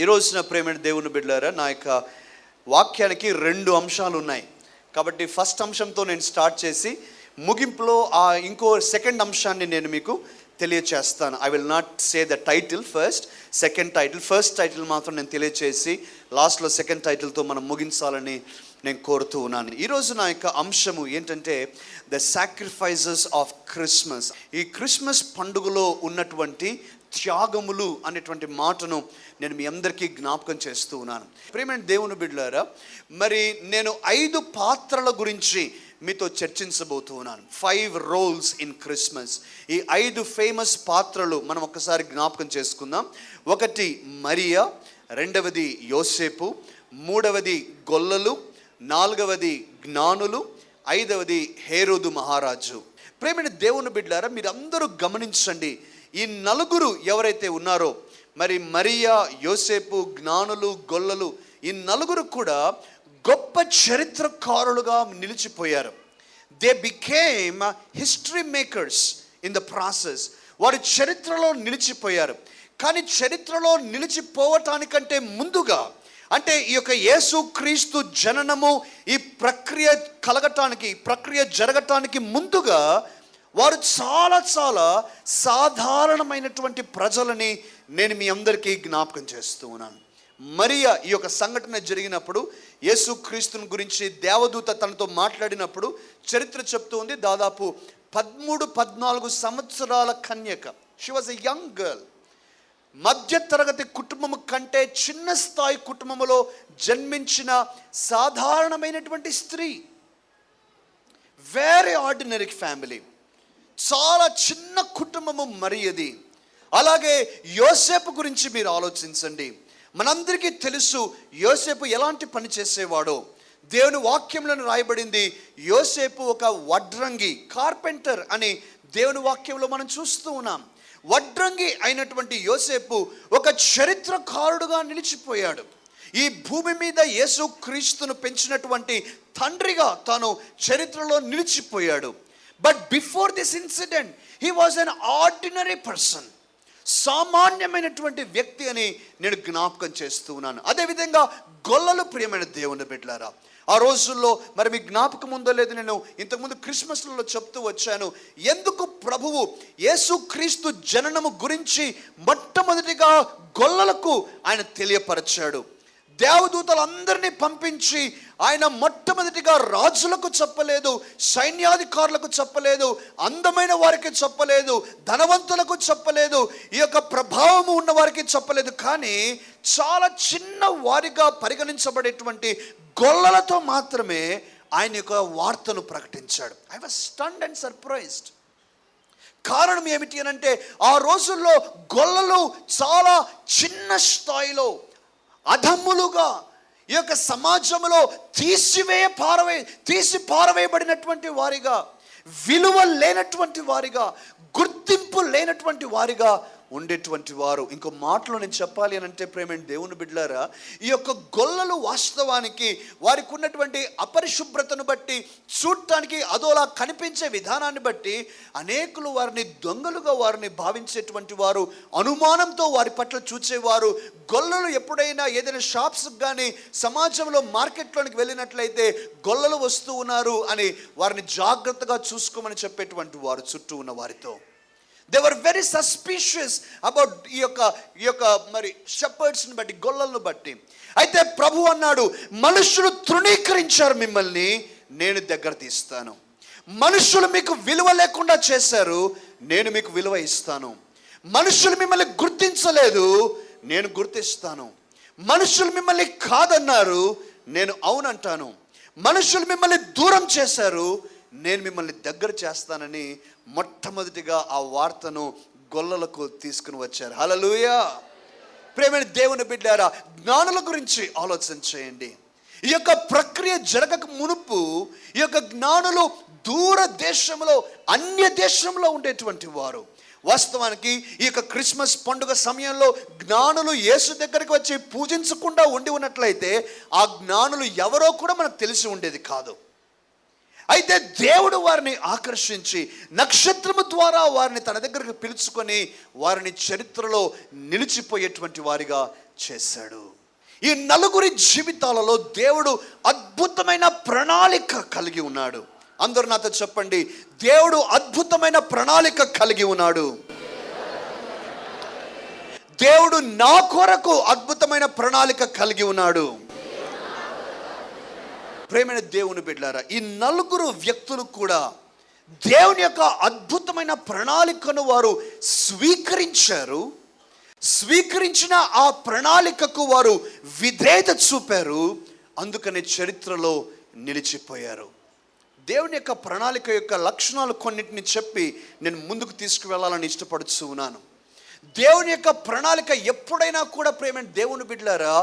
ఈరోజున ప్రేమైన దేవుని బిడ్డలారా, నా యొక్క వాక్యానికి 2 అంశాలు ఉన్నాయి. కాబట్టి ఫస్ట్ అంశంతో నేను స్టార్ట్ చేసి ముగింపులో ఇంకో సెకండ్ అంశాన్ని నేను మీకు తెలియచేస్తాను. I will not say the title first, second title. First title మాత్రం నేను తెలియచేసి లాస్ట్లో సెకండ్ టైటిల్తో మనం ముగించాలని నేను కోరుతూ ఉన్నాను. ఈరోజు నా యొక్క అంశము ఏంటంటే ద సాక్రిఫైసెస్ ఆఫ్ క్రిస్మస్. ఈ క్రిస్మస్ పండుగలో ఉన్నటువంటి త్యాగములు అనేటువంటి మాటను నేను మీ అందరికీ జ్ఞాపకం చేస్తూ ఉన్నాను. ప్రియమైన దేవుని బిడ్డలారా, మరి నేను 5 పాత్రల గురించి మీతో చర్చించబోతూ ఉన్నాను. 5 రోల్స్ ఇన్ క్రిస్మస్. ఈ 5 ఫేమస్ పాత్రలు మనం ఒక్కసారి జ్ఞాపకం చేసుకుందాం. 1 మరియా, 2వది యోసేపు, 3వది గొల్లలు, 4వది జ్ఞానులు, 5వది హేరోదు మహారాజు. ప్రియమైన దేవుని బిడ్డలారా, మీరు అందరూ గమనించండి. ఈ 4 ఎవరైతే ఉన్నారో, మరి మరియా, యోసేపు, జ్ఞానులు, గొల్లలు, ఈ 4 కూడా గొప్ప చరిత్రకారులుగా నిలిచిపోయారు. They became history makers in the process. వారు చరిత్రలో నిలిచిపోయారు. కానీ చరిత్రలో నిలిచిపోవటానికంటే ముందుగా, అంటే ఈ యొక్క యేసుక్రీస్తు జననము, ఈ ప్రక్రియ కలగటానికి, ప్రక్రియ జరగటానికి ముందుగా వారు చాలా చాలా సాధారణమైనటువంటి ప్రజలని నేను మీ అందరికీ జ్ఞాపకం చేస్తూ ఉన్నాను. మరియా ఈ యొక్క సంఘటన జరిగినప్పుడు, యేసుక్రీస్తుని గురించి దేవదూత తనతో మాట్లాడినప్పుడు చరిత్ర చెప్తూ ఉంది. దాదాపు 13-14 సంవత్సరాల కన్యక. She was a young girl. మధ్యతరగతి కుటుంబం కంటే చిన్న స్థాయి కుటుంబంలో జన్మించిన సాధారణమైనటువంటి స్త్రీ. Very ordinary family. చాలా చిన్న కుటుంబము మరియది. అలాగే యోసేపు గురించి మీరు ఆలోచించండి. మనందరికీ తెలుసు యోసేపు ఎలాంటి పని చేసేవాడో. దేవుని వాక్యంలో రాయబడింది, యోసేపు ఒక వడ్రంగి, కార్పెంటర్ అని దేవుని వాక్యంలో మనం చూస్తూ ఉన్నాం. వడ్రంగి అయినటువంటి యోసేపు ఒక చరిత్రకారుడుగా నిలిచిపోయాడు. ఈ భూమి మీద యేసుక్రీస్తును పెంచినటువంటి తండ్రిగా తాను చరిత్రలో నిలిచిపోయాడు. But before this incident he was an ordinary person. సామాన్యమైనటువంటి వ్యక్తి అని నేను జ్ఞాపకం చేస్తూ ఉన్నాను. అదేవిధంగా గొల్లలు, ప్రియమైన దేవుని బిడ్డలారా, ఆ రోజుల్లో మరి మీ జ్ఞాపకం ఉందో లేదు, నేను ఇంతకుముందు క్రిస్మస్లలో చెప్తూ వచ్చాను. ఎందుకు ప్రభువు యేసుక్రీస్తు జననము గురించి మొట్టమొదటిగా గొల్లలకు ఆయన తెలియపరచాడు. దేవదూతలందరినీ పంపించి ఆయన మొట్టమొదటిగా రాజులకు చెప్పలేదు, సైన్యాధికారులకు చెప్పలేదు, అందమైన వారికి చెప్పలేదు, ధనవంతులకు చెప్పలేదు, ఈ యొక్క ప్రభావము ఉన్న వారికి చెప్పలేదు. కానీ చాలా చిన్న వారిగా పరిగణించబడేటువంటి గొల్లలతో మాత్రమే ఆయన యొక్క వార్తను ప్రకటించాడు. I was stunned and surprised. కారణం ఏమిటి అని అంటే, ఆ రోజుల్లో గొల్లలు చాలా చిన్న స్థాయిలో, అధమ్ములుగా, ఈ యొక్క సమాజంలో తీసి పారవేయబడినటువంటి వారిగా, విలువ లేనటువంటి వారిగా, గుర్తింపు లేనటువంటి వారిగా ఉండేటువంటి వారు. ఇంకో మాటలో నేను చెప్పాలి అని అంటే, ప్రేమైన దేవుని బిడ్డలారా, ఈ యొక్క గొల్లలు వాస్తవానికి వారికి ఉన్నటువంటి అపరిశుభ్రతను బట్టి, చూడటానికి అదోలా కనిపించే విధానాన్ని బట్టి అనేకులు వారిని దొంగలుగా వారిని భావించేటువంటి వారు, అనుమానంతో వారి పట్ల చూచేవారు. గొల్లలు ఎప్పుడైనా ఏదైనా షాప్స్కి కానీ సమాజంలో మార్కెట్లోనికి వెళ్ళినట్లయితే గొల్లలు వస్తూ ఉన్నారు అని వారిని జాగ్రత్తగా చూసుకోమని చెప్పేటువంటి వారు చుట్టూ ఉన్న వారితో. They were very suspicious about ఈ యొక్క మరి షెపర్డ్స్ని బట్టి, గొల్లలను బట్టి. అయితే ప్రభు అన్నాడు, మనుషులు తృణీకరించారు మిమ్మల్ని, నేను దగ్గర తీస్తాను. మనుషులు మీకు విలువ లేకుండా చేశారు, నేను మీకు విలువ ఇస్తాను. మనుషులు మిమ్మల్ని గుర్తించలేదు, నేను గుర్తిస్తాను. మనుషులు మిమ్మల్ని కాదన్నారు, నేను అవునంటాను. మనుషులు మిమ్మల్ని దూరం చేశారు, నేను మిమ్మల్ని దగ్గర చేస్తానని మొట్టమొదటిగా ఆ వార్తను గొల్లలకు తీసుకుని వచ్చారు. హల్లెలూయా. ప్రియమైన దేవుని బిడ్డారా, జ్ఞానుల గురించి ఆలోచన చేయండి. ఈ యొక్క ప్రక్రియ జరగక మునుపు ఈ యొక్క జ్ఞానులు దూర దేశంలో, అన్య దేశంలో ఉండేటువంటి వారు. వాస్తవానికి ఈ యొక్క క్రిస్మస్ పండుగ సమయంలో జ్ఞానులు యేసు దగ్గరికి వచ్చి పూజించకుండా ఉండి ఉన్నట్లయితే ఆ జ్ఞానులు ఎవరో కూడా మనకు తెలిసి ఉండేది కాదు. అయితే దేవుడు వారిని ఆకర్షించి నక్షత్రము ద్వారా వారిని తన దగ్గరకు పిలుచుకొని వారిని చరిత్రలో నిలిచిపోయేటువంటి వారిగా చేశాడు. ఈ నలుగురి జీవితాలలో దేవుడు అద్భుతమైన ప్రణాళిక కలిగి ఉన్నాడు. అందరూ నాతో చెప్పండి, దేవుడు అద్భుతమైన ప్రణాళిక కలిగి ఉన్నాడు. దేవుడు నా కొరకు అద్భుతమైన ప్రణాళిక కలిగి ఉన్నాడు. ప్రేమైన దేవుని బిడ్డలారా, ఈ నలుగురు వ్యక్తులు కూడా దేవుని యొక్క అద్భుతమైన ప్రణాళికను వారు స్వీకరించారు. స్వీకరించిన ఆ ప్రణాళికకు వారు విధేయత చూపారు. అందుకనే చరిత్రలో నిలిచిపోయారు. దేవుని యొక్క ప్రణాళిక యొక్క లక్షణాలు కొన్నిటిని చెప్పి నేను ముందుకు తీసుకువెళ్ళాలని ఇష్టపడుతూ ఉన్నాను. దేవుని యొక్క ప్రణాళిక ఎప్పుడైనా కూడా ప్రేమ దేవుని బిడ్డలారా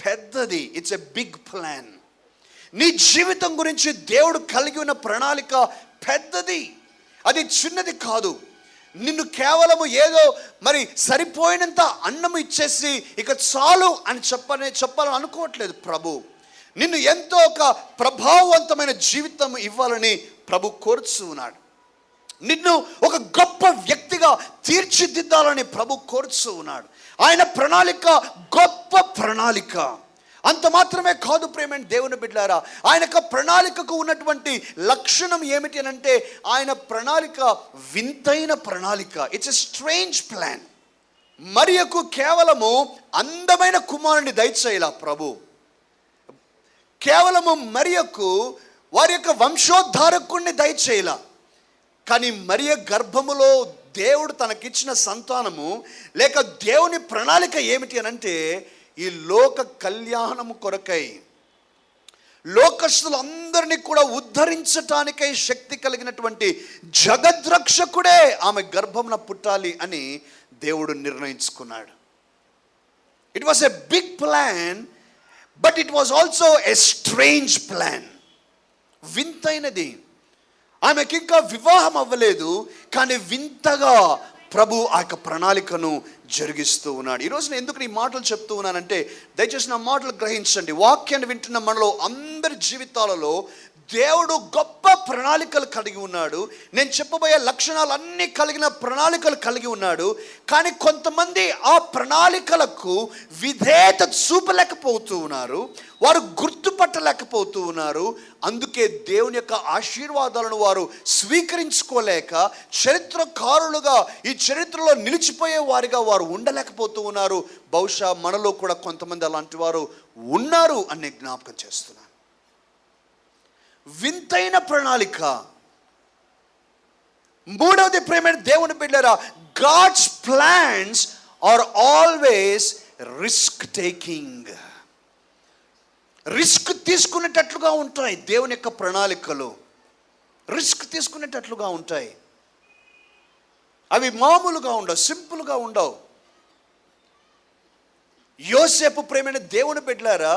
పెద్దది. It's a big plan. నీ జీవితం గురించి దేవుడు కలిగి ఉన్న ప్రణాళిక పెద్దది, అది చిన్నది కాదు. నిన్ను కేవలము ఏదో మరి సరిపోయినంత అన్నం ఇచ్చేసి ఇక చాలు అని చెప్పాలని అనుకోవట్లేదు ప్రభు. నిన్ను ఎంతో ఒక ప్రభావవంతమైన జీవితం ఇవ్వాలని ప్రభు కోరుచూ ఉన్నాడు. నిన్ను ఒక గొప్ప వ్యక్తిగా తీర్చిదిద్దాలని ప్రభు కోరుచూ ఉన్నాడు. ఆయన ప్రణాళిక గొప్ప ప్రణాళిక. అంత మాత్రమే కాదు ప్రేమైన దేవుని బిడ్డలారా, ఆయన యొక్క ప్రణాళికకు ఉన్నటువంటి లక్షణం ఏమిటి అని అంటే ఆయన ప్రణాళిక వింతైన ప్రణాళిక. It's a strange plan. మరియకు కేవలము అందమైన కుమారుని దయచేయాల ప్రభు. కేవలము మరియకు వారి యొక్క వంశోద్ధారకుడిని దయచేయాల. కానీ మరియ గర్భములో దేవుడు తనకిచ్చిన సంతానము లేక దేవుని ప్రణాళిక ఏమిటి అని అంటే ఈ లోక కళ్యాణము కొరకై, లోకస్తులందరినీ కూడా ఉద్ధరించటానికై శక్తి కలిగినటువంటి జగద్రక్షకుడే ఆమె గర్భమున పుట్టాలి అని దేవుడు నిర్ణయించుకున్నాడు. It was a big plan, but it was also a strange plan. వింతైనది. ఆమెకి ఇంకా వివాహం అవ్వలేదు, కానీ వింతగా ప్రభు ఆ యొక్క ప్రణాళికను జరిగిస్తూ ఉన్నాడు. ఈరోజు నేను ఎందుకు ఈ మాటలు చెప్తూ ఉన్నానంటే దయచేసి నా మాటలు గ్రహించండి. వాక్యాన్ని వింటున్న మనలో అందరి జీవితాలలో దేవుడు గొప్ప ప్రణాళికలు కలిగి ఉన్నాడు. నేను చెప్పబోయే లక్షణాలు అన్నీ కలిగిన ప్రణాళికలు కలిగి ఉన్నాడు. కానీ కొంతమంది ఆ ప్రణాళికలకు విధేయత చూపలేకపోతూ ఉన్నారు, వారు గుర్తుపట్టలేకపోతూ ఉన్నారు. అందుకే దేవుని యొక్క ఆశీర్వాదాలను వారు స్వీకరించుకోలేక చరిత్రకారులుగా ఈ చరిత్రలో నిలిచిపోయే వారిగా వారు ఉండలేకపోతూ ఉన్నారు. బహుశా మనలో కూడా కొంతమంది అలాంటి వారు ఉన్నారు అని జ్ఞాపకం చేస్తున్నాను. వింతైన ప్రణాళిక. మూడవది ప్రేమైన దేవుని బిడ్డలారా, God's plans are always risk taking. Risk తీసుకునేటట్లుగా ఉంటాయి దేవుని యొక్క ప్రణాళికలు. రిస్క్ తీసుకునేటట్లుగా ఉంటాయి. అవి మామూలుగా ఉండవు, సింపుల్గా ఉండవు. యోసేపు ప్రేమైన దేవుని బిడ్డలారా,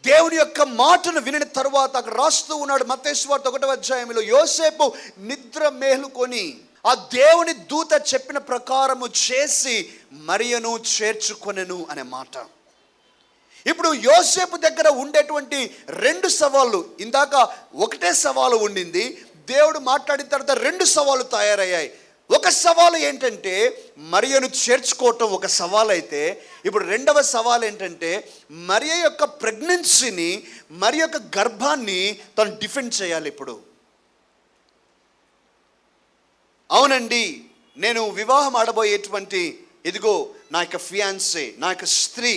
దేవుని యొక్క మాటను వినిన తరువాత అక్కడ రాస్తూ ఉన్నాడు మత్తయి సువార్త 1వ అధ్యాయంలో, యోసేపు నిద్ర మేలుకొని ఆ దేవుని దూత చెప్పిన ప్రకారము చేసి మరియను చేర్చుకొనెను అనే మాట. ఇప్పుడు యోసేపు దగ్గర ఉండేటువంటి 2 సవాళ్ళు, ఇందాక ఒకటే సవాలు ఉండింది, దేవుడు మాట్లాడిన తర్వాత 2 సవాళ్ళు తయారయ్యాయి. ఒక సవాలు ఏంటంటే మరియను చేర్చుకోవటం ఒక సవాల్ అయితే, ఇప్పుడు 2వ సవాల్ ఏంటంటే మరియ యొక్క ప్రెగ్నెన్సీని, మరియ యొక్క గర్భాన్ని తను డిఫెండ్ చేయాలి. ఇప్పుడు అవునండి, నేను వివాహం ఆడబోయేటువంటి ఇదిగో నా యొక్క ఫియాన్సే, నా యొక్క స్త్రీ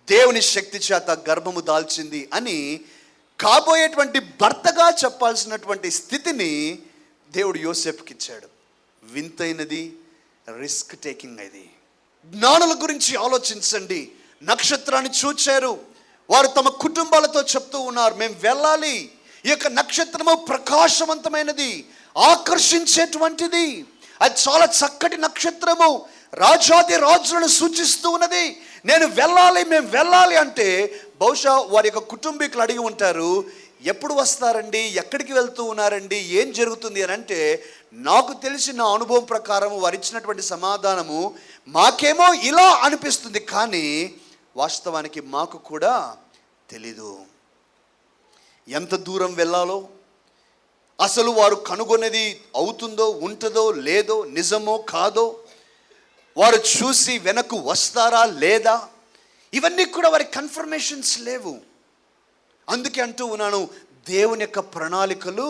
దేవుని శక్తి చేత గర్భము దాల్చింది అని కాబోయేటువంటి భర్తగా చెప్పాల్సినటువంటి స్థితిని దేవుడు యోసేపుకి ఇచ్చాడు. వింతైనది, రిస్క్ టేకింగ్. అది జ్ఞానుల గురించి ఆలోచించండి. నక్షత్రాన్ని చూచారు, వారు తమ కుటుంబాలతో చెప్తూ ఉన్నారు, మేము వెళ్ళాలి, ఈ యొక్క నక్షత్రము ప్రకాశవంతమైనది, ఆకర్షించేటువంటిది, అది చాలా చక్కటి నక్షత్రము, రాజాది రాజులను సూచిస్తూ ఉన్నది, నేను వెళ్ళాలి, మేము వెళ్ళాలి అంటే బహుశా వారి యొక్క కుటుంబీకులు అడిగి ఉంటారు, ఎప్పుడు వస్తారండి, ఎక్కడికి వెళ్తూ ఉన్నారండి, ఏం జరుగుతుంది అని అంటే, నాకు తెలిసిన అనుభవం ప్రకారం వారు ఇచ్చినటువంటి సమాధానము, మాకేమో ఇలా అనిపిస్తుంది కానీ వాస్తవానికి మాకు కూడా తెలీదు. ఎంత దూరం వెళ్ళాలో, అసలు వారు కనుగొనేది అవుతుందో ఉంటుందో లేదో, నిజమో కాదో, వారు చూసి వెనక్కు వస్తారా లేదా, ఇవన్నీ కూడా వారి కన్ఫర్మేషన్స్ లేవు. అందుకే అంటూ ఉన్నాను, దేవుని యొక్క ప్రణాళికలు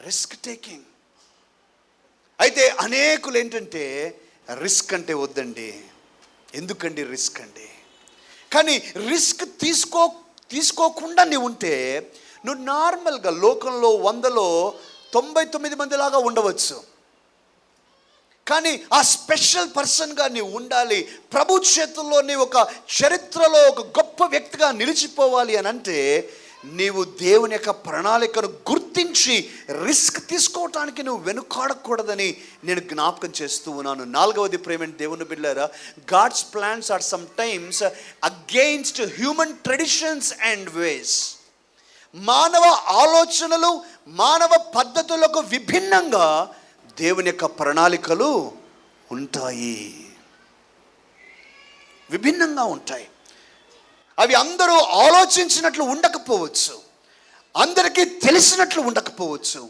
రిస్క్ టేకింగ్. అయితే అనేకులు ఏంటంటే రిస్క్ అంటే వద్దండి, ఎందుకండి రిస్క్ అండి. కానీ రిస్క్ తీసుకోకుండా నీవు ఉంటే నువ్వు నార్మల్గా లోకంలో 100లో 99 మందిలాగా ఉండవచ్చు. కానీ ఆ స్పెషల్ పర్సన్గా నీవు ఉండాలి. ప్రభు చేతుల్లో నీవు ఒక చరిత్రలో ఒక గొప్ప వ్యక్తిగా నిలిచిపోవాలి అని అంటే నీవు దేవుని యొక్క ప్రణాళికను గుర్తించి రిస్క్ తీసుకోవటానికి నువ్వు వెనుకాడకూడదని నేను జ్ఞాపకం చేస్తూ ఉన్నాను. 4వది ప్రేమ దేవుని బిడ్డలారా, God's plans are sometimes against human traditions and ways. మానవ ఆలోచనలు, మానవ పద్ధతులకు విభిన్నంగా దేవుని యొక్క ప్రణాళికలు ఉంటాయి, విభిన్నంగా ఉంటాయి. అవి అందరూ ఆలోచించినట్లు ఉండకపోవచ్చు, అందరికీ తెలిసినట్లు ఉండకపోవచ్చు,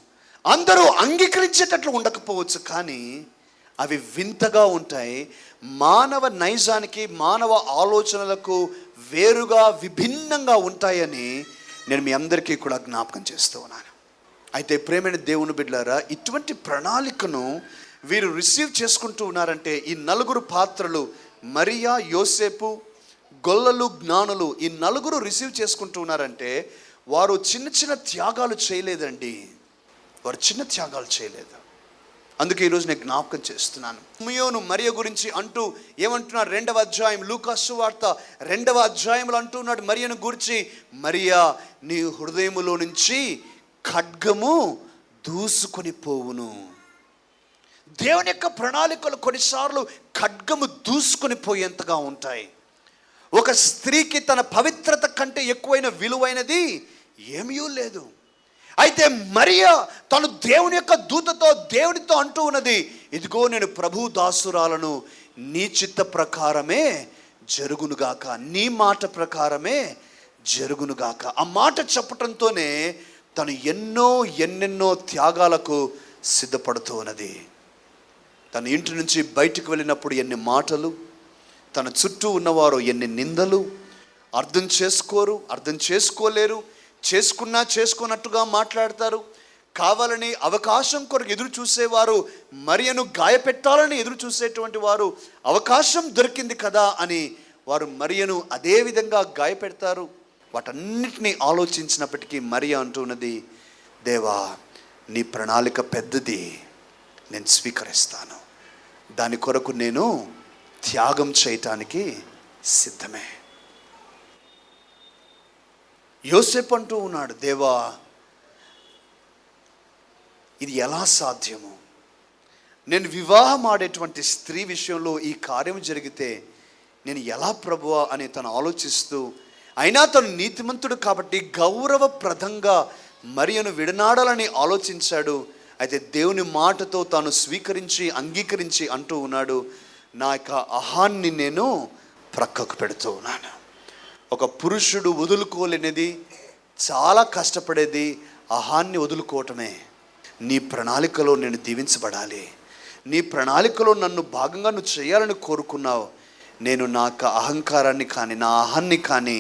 అందరూ అంగీకరించేటట్లు ఉండకపోవచ్చు. కానీ అవి వింతగా ఉంటాయి. మానవ నైజానికి, మానవ ఆలోచనలకు వేరుగా విభిన్నంగా ఉంటాయని నేను మీ అందరికీ కూడా జ్ఞాపకం చేస్తూ ఉన్నాను. అయితే ప్రేమైన దేవుని బిడ్డలారా, ఇటువంటి ప్రణాళికను వీరు రిసీవ్ చేసుకుంటూ ఉన్నారంటే, ఈ 4 పాత్రలు మరియా, యోసేపు, గొల్లలు, జ్ఞానులు, ఈ 4 రిసీవ్ చేసుకుంటూ ఉన్నారంటే వారు చిన్న చిన్న త్యాగాలు చేయలేదండి. వారు చిన్న త్యాగాలు చేయలేదు. అందుకే ఈరోజు నేను జ్ఞాపకం చేస్తున్నాను. సిమియోను మరియ గురించి అంటూ ఏమంటున్నారు, 2వ అధ్యాయం లూకా సువార్త 2వ అధ్యాయంలో అంటున్నాడు మరియను గురించి, మరియా నీ హృదయములో నుంచి ఖడ్గము దూసుకొని పోవును. దేవుని యొక్క ప్రణాళికలు కొన్నిసార్లు ఖడ్గము దూసుకొని పోయేంతగా ఉంటాయి. ఒక స్త్రీకి తన పవిత్రత కంటే ఎక్కువైన విలువైనది ఏమీ లేదు. అయితే మరియా తను దేవుని యొక్క దూతతో, దేవునితో అంటూ ఉన్నది, ఇదిగో నేను ప్రభు దాసురాలను, నీ చిత్త ప్రకారమే జరుగునుగాక, నీ మాట ప్రకారమే జరుగునుగాక. ఆ మాట చెప్పటంతోనే తను ఎన్నెన్నో త్యాగాలకు సిద్ధపడుతూ ఉన్నది. తన ఇంటి నుంచి బయటకు వెళ్ళినప్పుడు ఎన్ని మాటలు, తన చుట్టూ ఉన్నవారు ఎన్ని నిందలు, అర్థం చేసుకోలేరు, చేసుకోనట్టుగా మాట్లాడతారు. కావాలని అవకాశం కొరకు ఎదురు చూసేవారు, మరియను గాయపెట్టాలని ఎదురు చూసేటువంటి వారు, అవకాశం దొరికింది కదా అని వారు మరియను అదే విధంగా గాయపెడతారు. వాటన్నిటినీ ఆలోచించినప్పటికీ మరియా అంటున్నది, దేవా నీ ప్రణాళిక పెద్దది, నేను స్వీకరిస్తాను, దాని కొరకు నేను త్యాగం చేయటానికి సిద్ధమే. యోసేపు అంటూ ఉన్నాడు, దేవా ఇది ఎలా సాధ్యము, నేను వివాహం ఆడేటువంటి స్త్రీ విషయంలో ఈ కార్యం జరిగితే నేను ఎలా ప్రభువా అని తను ఆలోచిస్తూ, అయినా తను నీతిమంతుడు కాబట్టి గౌరవప్రదంగా మరియను విడనాడాలని ఆలోచించాడు. అయితే దేవుని మాటతో తాను స్వీకరించి అంగీకరించి అంటూ ఉన్నాడు, నా యొక్క అహాన్ని నేను ప్రక్కకు పెడుతూ ఉన్నాను. ఒక పురుషుడు వదులుకోలేనిది, చాలా కష్టపడేది అహాన్ని వదులుకోవటమే. నీ ప్రణాళికలో నేను దీవించబడాలి, నీ ప్రణాళికలో నన్ను భాగంగా నువ్వు చేయాలని కోరుకున్నావు. నేను నా అహంకారాన్ని కానీ, నా అహాన్ని కానీ,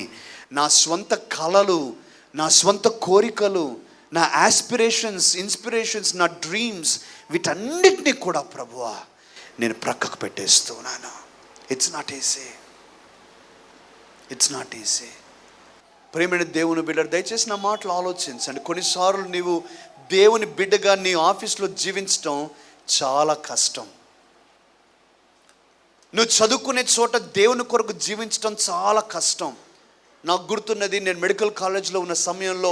నా స్వంత కలలు, నా స్వంత కోరికలు, నా ఆస్పిరేషన్స్, ఇన్స్పిరేషన్స్, నా డ్రీమ్స్, వీటన్నిటినీ కూడా ప్రభువా నేను ప్రక్కకు పెట్టేస్తున్నాను. It's not easy. ప్రేమైన దేవుని బిడ్డ, దయచేసి నా మాటలు ఆలోచించండి. కొన్నిసార్లు నీవు దేవుని బిడ్డగా నీ ఆఫీస్లో జీవించడం చాలా కష్టం. నువ్వు చదువుకునే చోట దేవుని కొరకు జీవించడం చాలా కష్టం. నాకు గుర్తున్నది, నేను మెడికల్ కాలేజ్లో ఉన్న సమయంలో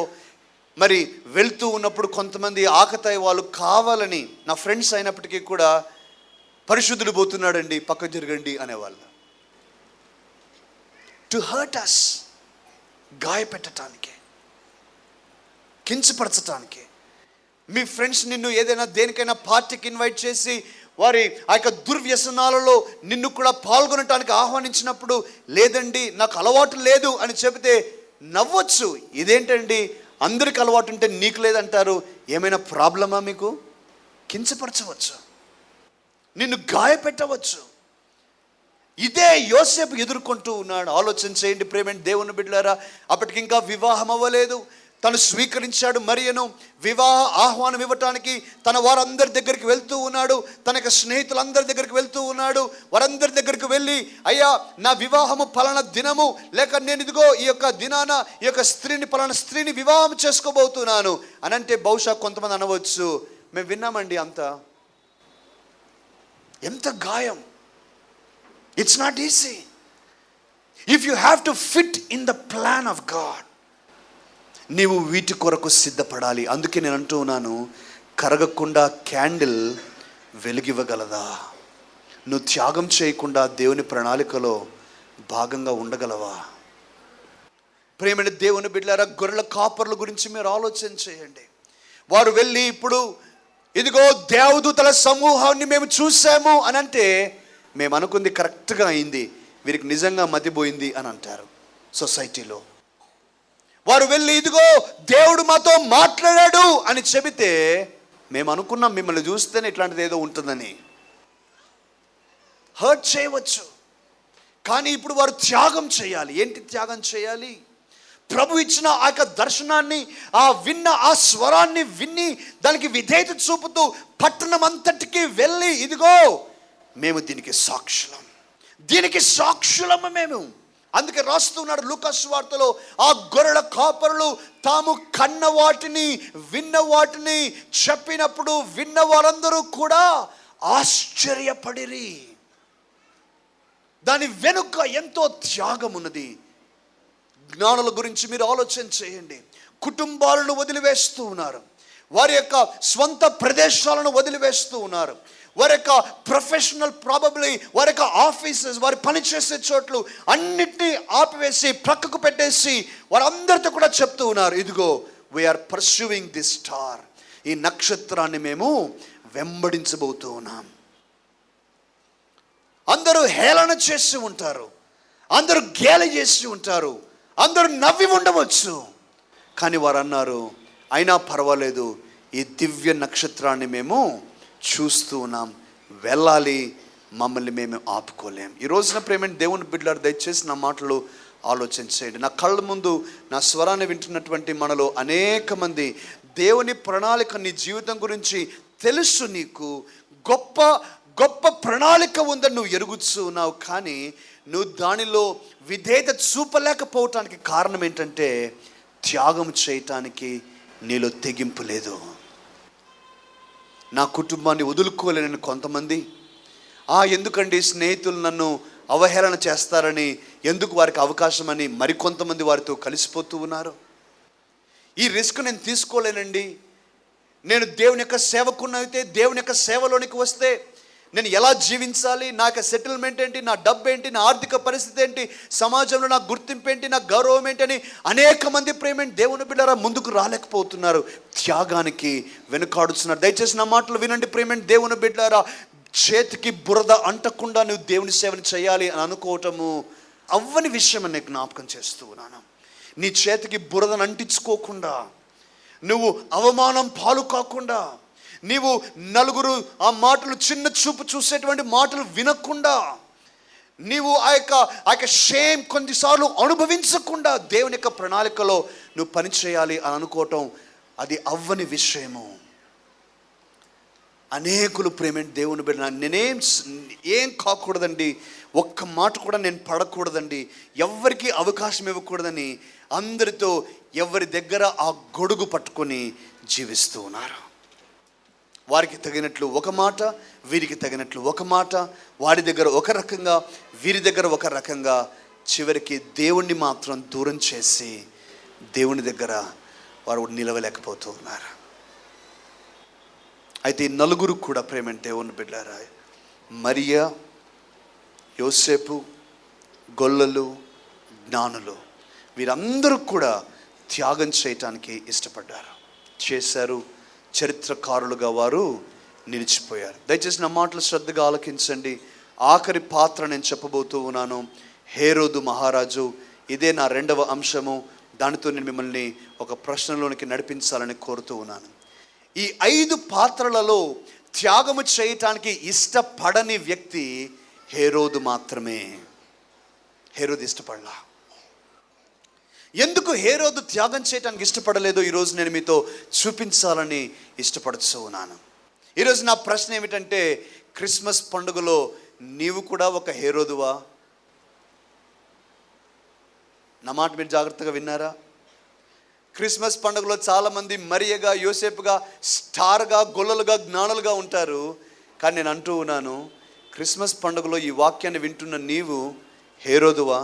మరి వెళ్తూ ఉన్నప్పుడు కొంతమంది ఆకతాయి వాళ్ళు కావాలని, నా ఫ్రెండ్స్ అయినప్పటికీ కూడా, పరిశుద్ధుడు పోతున్నాడండి పక్క జరగండి అనేవాళ్ళు. టు హర్ట్ అస్, గాయపెట్టడానికి, కించపరచటానికి. మీ ఫ్రెండ్స్ నిన్ను ఏదైనా దేనికైనా పార్టీకి ఇన్వైట్ చేసి వారి ఆ యొక్క దుర్వ్యసనాలలో నిన్ను కూడా పాల్గొనటానికి ఆహ్వానించినప్పుడు, లేదండి నాకు అలవాటు లేదు అని చెబితే నవ్వచ్చు. ఇదేంటండి అందరికి అలవాటు ఉంటే నీకు లేదంటారు, ఏమైనా ప్రాబ్లమా మీకు? కించపరచవచ్చు, నిన్ను గాయపెట్టవచ్చు. ఇదే యోసేపు ఎదుర్కొంటూ ఉన్నాడు. ఆలోచన చేయండి ప్రేమ దేవుని బిడ్డలారా. అప్పటికి ఇంకా వివాహం అవ్వలేదు. తను స్వీకరించాడు మరియను. వివాహ ఆహ్వానం ఇవ్వటానికి తన వారందరి దగ్గరికి వెళ్తూ ఉన్నాడు. తన యొక్క స్నేహితులందరి దగ్గరికి వెళ్తూ ఉన్నాడు. వారందరి దగ్గరికి వెళ్ళి, అయ్యా నా వివాహము పలానా దినము, లేక నేను ఇదిగో ఈ యొక్క దినాన ఈ యొక్క స్త్రీని పలానా స్త్రీని వివాహం చేసుకోబోతున్నాను అని అంటే బహుశా కొంతమంది అనవచ్చు, మేము విన్నామండి అంతా. ఎంత గాయం. It's not easy if you have to fit in the plan of God. నీవు వీటి కొరకు సిద్ధపడాలి. అందుకే నేను అంటూ ఉన్నాను, కరగకుండా క్యాండిల్ వెలుగివ్వగలదా? నువ్వు త్యాగం చేయకుండా దేవుని ప్రణాళికలో భాగంగా ఉండగలవా? ప్రేమైన దేవుని బిడ్డలారా, గొర్రెల కాపర్ల గురించి మీరు ఆలోచన చేయండి. వారు వెళ్ళి ఇప్పుడు ఇదిగో దేవదూతల సమూహాన్ని మేము చూసాము అని అంటే, మేము అనుకుంది కరెక్ట్గా అయింది, వీరికి నిజంగా మతిపోయింది అని అంటారు సొసైటీలో. వారు వెళ్ళి ఇదిగో దేవుడు మాతో మాట్లాడాడు అని చెబితే, మేము అనుకున్నాం మిమ్మల్ని చూస్తేనే ఇట్లాంటిది ఏదో ఉంటుందని. హర్ట్ చేయవచ్చు, కానీ ఇప్పుడు వారు త్యాగం చేయాలి. ఏంటి త్యాగం చేయాలి? ప్రభు ఇచ్చిన ఆ యొక్క దర్శనాన్ని, ఆ విన్న ఆ స్వరాన్ని విని దానికి విధేయత చూపుతూ పట్టణం అంతటికి వెళ్ళి, ఇదిగో మేము దీనికి సాక్షులము మేము. అందుకే రాస్తున్నాడు లూకా సువార్తలో, ఆ గొర్రెల కాపరులు తాము కన్న వాటిని విన్న వాటిని చెప్పినప్పుడు విన్న వారందరూ కూడా ఆశ్చర్యపడిరి. దాని వెనుక ఎంతో త్యాగం ఉన్నది. జ్ఞానుల గురించి మీరు ఆలోచన చేయండి. కుటుంబాలను వదిలివేస్తూ ఉన్నారు, వారి యొక్క స్వంత ప్రదేశాలను వదిలివేస్తూ ఉన్నారు, వారి యొక్క ప్రొఫెషనల్ ప్రాబబ్లీ వారి యొక్క ఆఫీసెస్, వారి పనిచేసే చోట్లు అన్నిటినీ ఆపివేసి ప్రక్కకు పెట్టేసి వారందరితో కూడా చెప్తూ ఉన్నారు, ఇదిగో వీఆర్ పర్సూయింగ్ దిస్ స్టార్. ఈ నక్షత్రాన్ని మేము వెంబడించబోతూ ఉన్నాం. అందరూ హేళన చేసి ఉంటారు, అందరూ గేలి చేసి ఉంటారు, అందరూ నవ్వి ఉండవచ్చు, కానీ వారు అన్నారు, అయినా పర్వాలేదు, ఈ దివ్య నక్షత్రాన్ని మేము చూస్తూ ఉన్నాం, వెళ్ళాలి, మమ్మల్ని మేము ఆపుకోలేం. ఈ రోజున ప్రేమైన దేవుని బిడ్డలారా, దయచేసి నా మాటలు ఆలోచన చేయండి. నా కళ్ళ ముందు నా స్వరాన్ని వింటున్నటువంటి మనలో అనేక మంది దేవుని ప్రణాళిక నీ జీవితం గురించి తెలుసు, నీకు గొప్ప గొప్ప ప్రణాళిక ఉందని నువ్వు ఎరుగుతూ ఉన్నావు, కానీ నువ్వు దానిలో విధేయత చూపలేకపోవటానికి కారణం ఏంటంటే త్యాగం చేయటానికి నీలో తెగింపు లేదు. నా కుటుంబాన్ని వదులుకోలేనని కొంతమంది, ఎందుకండి స్నేహితులు నన్ను అవహేళన చేస్తారని, ఎందుకు వారికి అవకాశం అని మరికొంతమంది వారితో కలిసిపోతూ ఉన్నారు. ఈ రిస్క్ నేను తీసుకోలేనండి, నేను దేవుని యొక్క సేవకున్నైతే, దేవుని యొక్క సేవలోనికి వస్తే నేను ఎలా జీవించాలి, నా యొక్క సెటిల్మెంట్ ఏంటి, నా డబ్బు ఏంటి, నా ఆర్థిక పరిస్థితి ఏంటి, సమాజంలో నా గుర్తింపు ఏంటి, నా గౌరవం ఏంటి అని అనేక మంది ప్రేమ దేవుని బిడ్డలారా ముందుకు రాలేకపోతున్నారు, త్యాగానికి వెనుకాడుతున్నారు. దయచేసి నా మాటలు వినండి ప్రేమ దేవుని బిడ్డలారా. చేతికి బురద అంటకుండా నువ్వు దేవుని సేవను చేయాలి అని అనుకోవటము అవ్వని విషయం అని జ్ఞాపకం చేస్తూ ఉన్నాను. నీ చేతికి బురదను అంటించుకోకుండా, నువ్వు అవమానం పాలు కాకుండా, నీవు నలుగురు ఆ మాటలు చిన్న చూపు చూసేటువంటి మాటలు వినకుండా, నీవు ఆ యొక్క షేమ్ కొన్నిసార్లు అనుభవించకుండా దేవుని యొక్క ప్రణాళికలో నువ్వు పనిచేయాలి అని అనుకోవటం అది అవ్వని విషయము. అనేకులు ప్రేమ దేవుని బిడ్డ, నేనేం కాకూడదండి, ఒక్క మాట కూడా నేను పడకూడదండి, ఎవరికి అవకాశం ఇవ్వకూడదని అందరితో ఎవరి దగ్గర ఆ గొడుగు పట్టుకొని జీవిస్తూ ఉన్నారు. వారికి తగినట్లు ఒక మాట, వీరికి తగినట్లు ఒక మాట, వారి దగ్గర ఒక రకంగా, వీరి దగ్గర ఒక రకంగా, చివరికి దేవుణ్ణి మాత్రం దూరం చేసి దేవుని దగ్గర వారు నిలవలేకపోతూ ఉన్నారు. అయితే ఈ నలుగురు కూడా ప్రేమ దేవుని బిడ్డలారా, మరియా, యోసేపు, గొల్లలు, జ్ఞానులు, వీరందరూ కూడా త్యాగం చేయటానికి ఇష్టపడ్డారు, చేశారు. చరిత్రకారులుగా వారు నిలిచిపోయారు. దయచేసి నా మాటలు శ్రద్ధగా ఆలకించండి. ఆఖరి పాత్ర నేను చెప్పబోతూ ఉన్నాను, హేరోదు మహారాజు. ఇదే నా రెండవ అంశము. దానితో నేను మిమ్మల్ని ఒక ప్రశ్నలోనికి నడిపించాలని కోరుతూ ఉన్నాను. ఈ 5 పాత్రలలో త్యాగము చేయటానికి ఇష్టపడని వ్యక్తి హేరోదు మాత్రమే. హేరోదు ఇష్టపడలా. ఎందుకు హేరోదు త్యాగం చేయడానికి ఇష్టపడలేదో ఈరోజు నేను మీతో చూపించాలని ఇష్టపడుతూ ఉన్నాను. ఈరోజు నా ప్రశ్న ఏమిటంటే, క్రిస్మస్ పండుగలో నీవు కూడా ఒక హేరోదువా? నా మాట మీరు జాగ్రత్తగా విన్నారా? క్రిస్మస్ పండుగలో చాలామంది మరియగా, యోసేపుగా, స్టార్గా, గొల్లలుగా, జ్ఞానులుగా ఉంటారు. కానీ నేను అంటూ ఉన్నాను, క్రిస్మస్ పండుగలో ఈ వాక్యాన్ని వింటున్న నీవు హేరోదువా?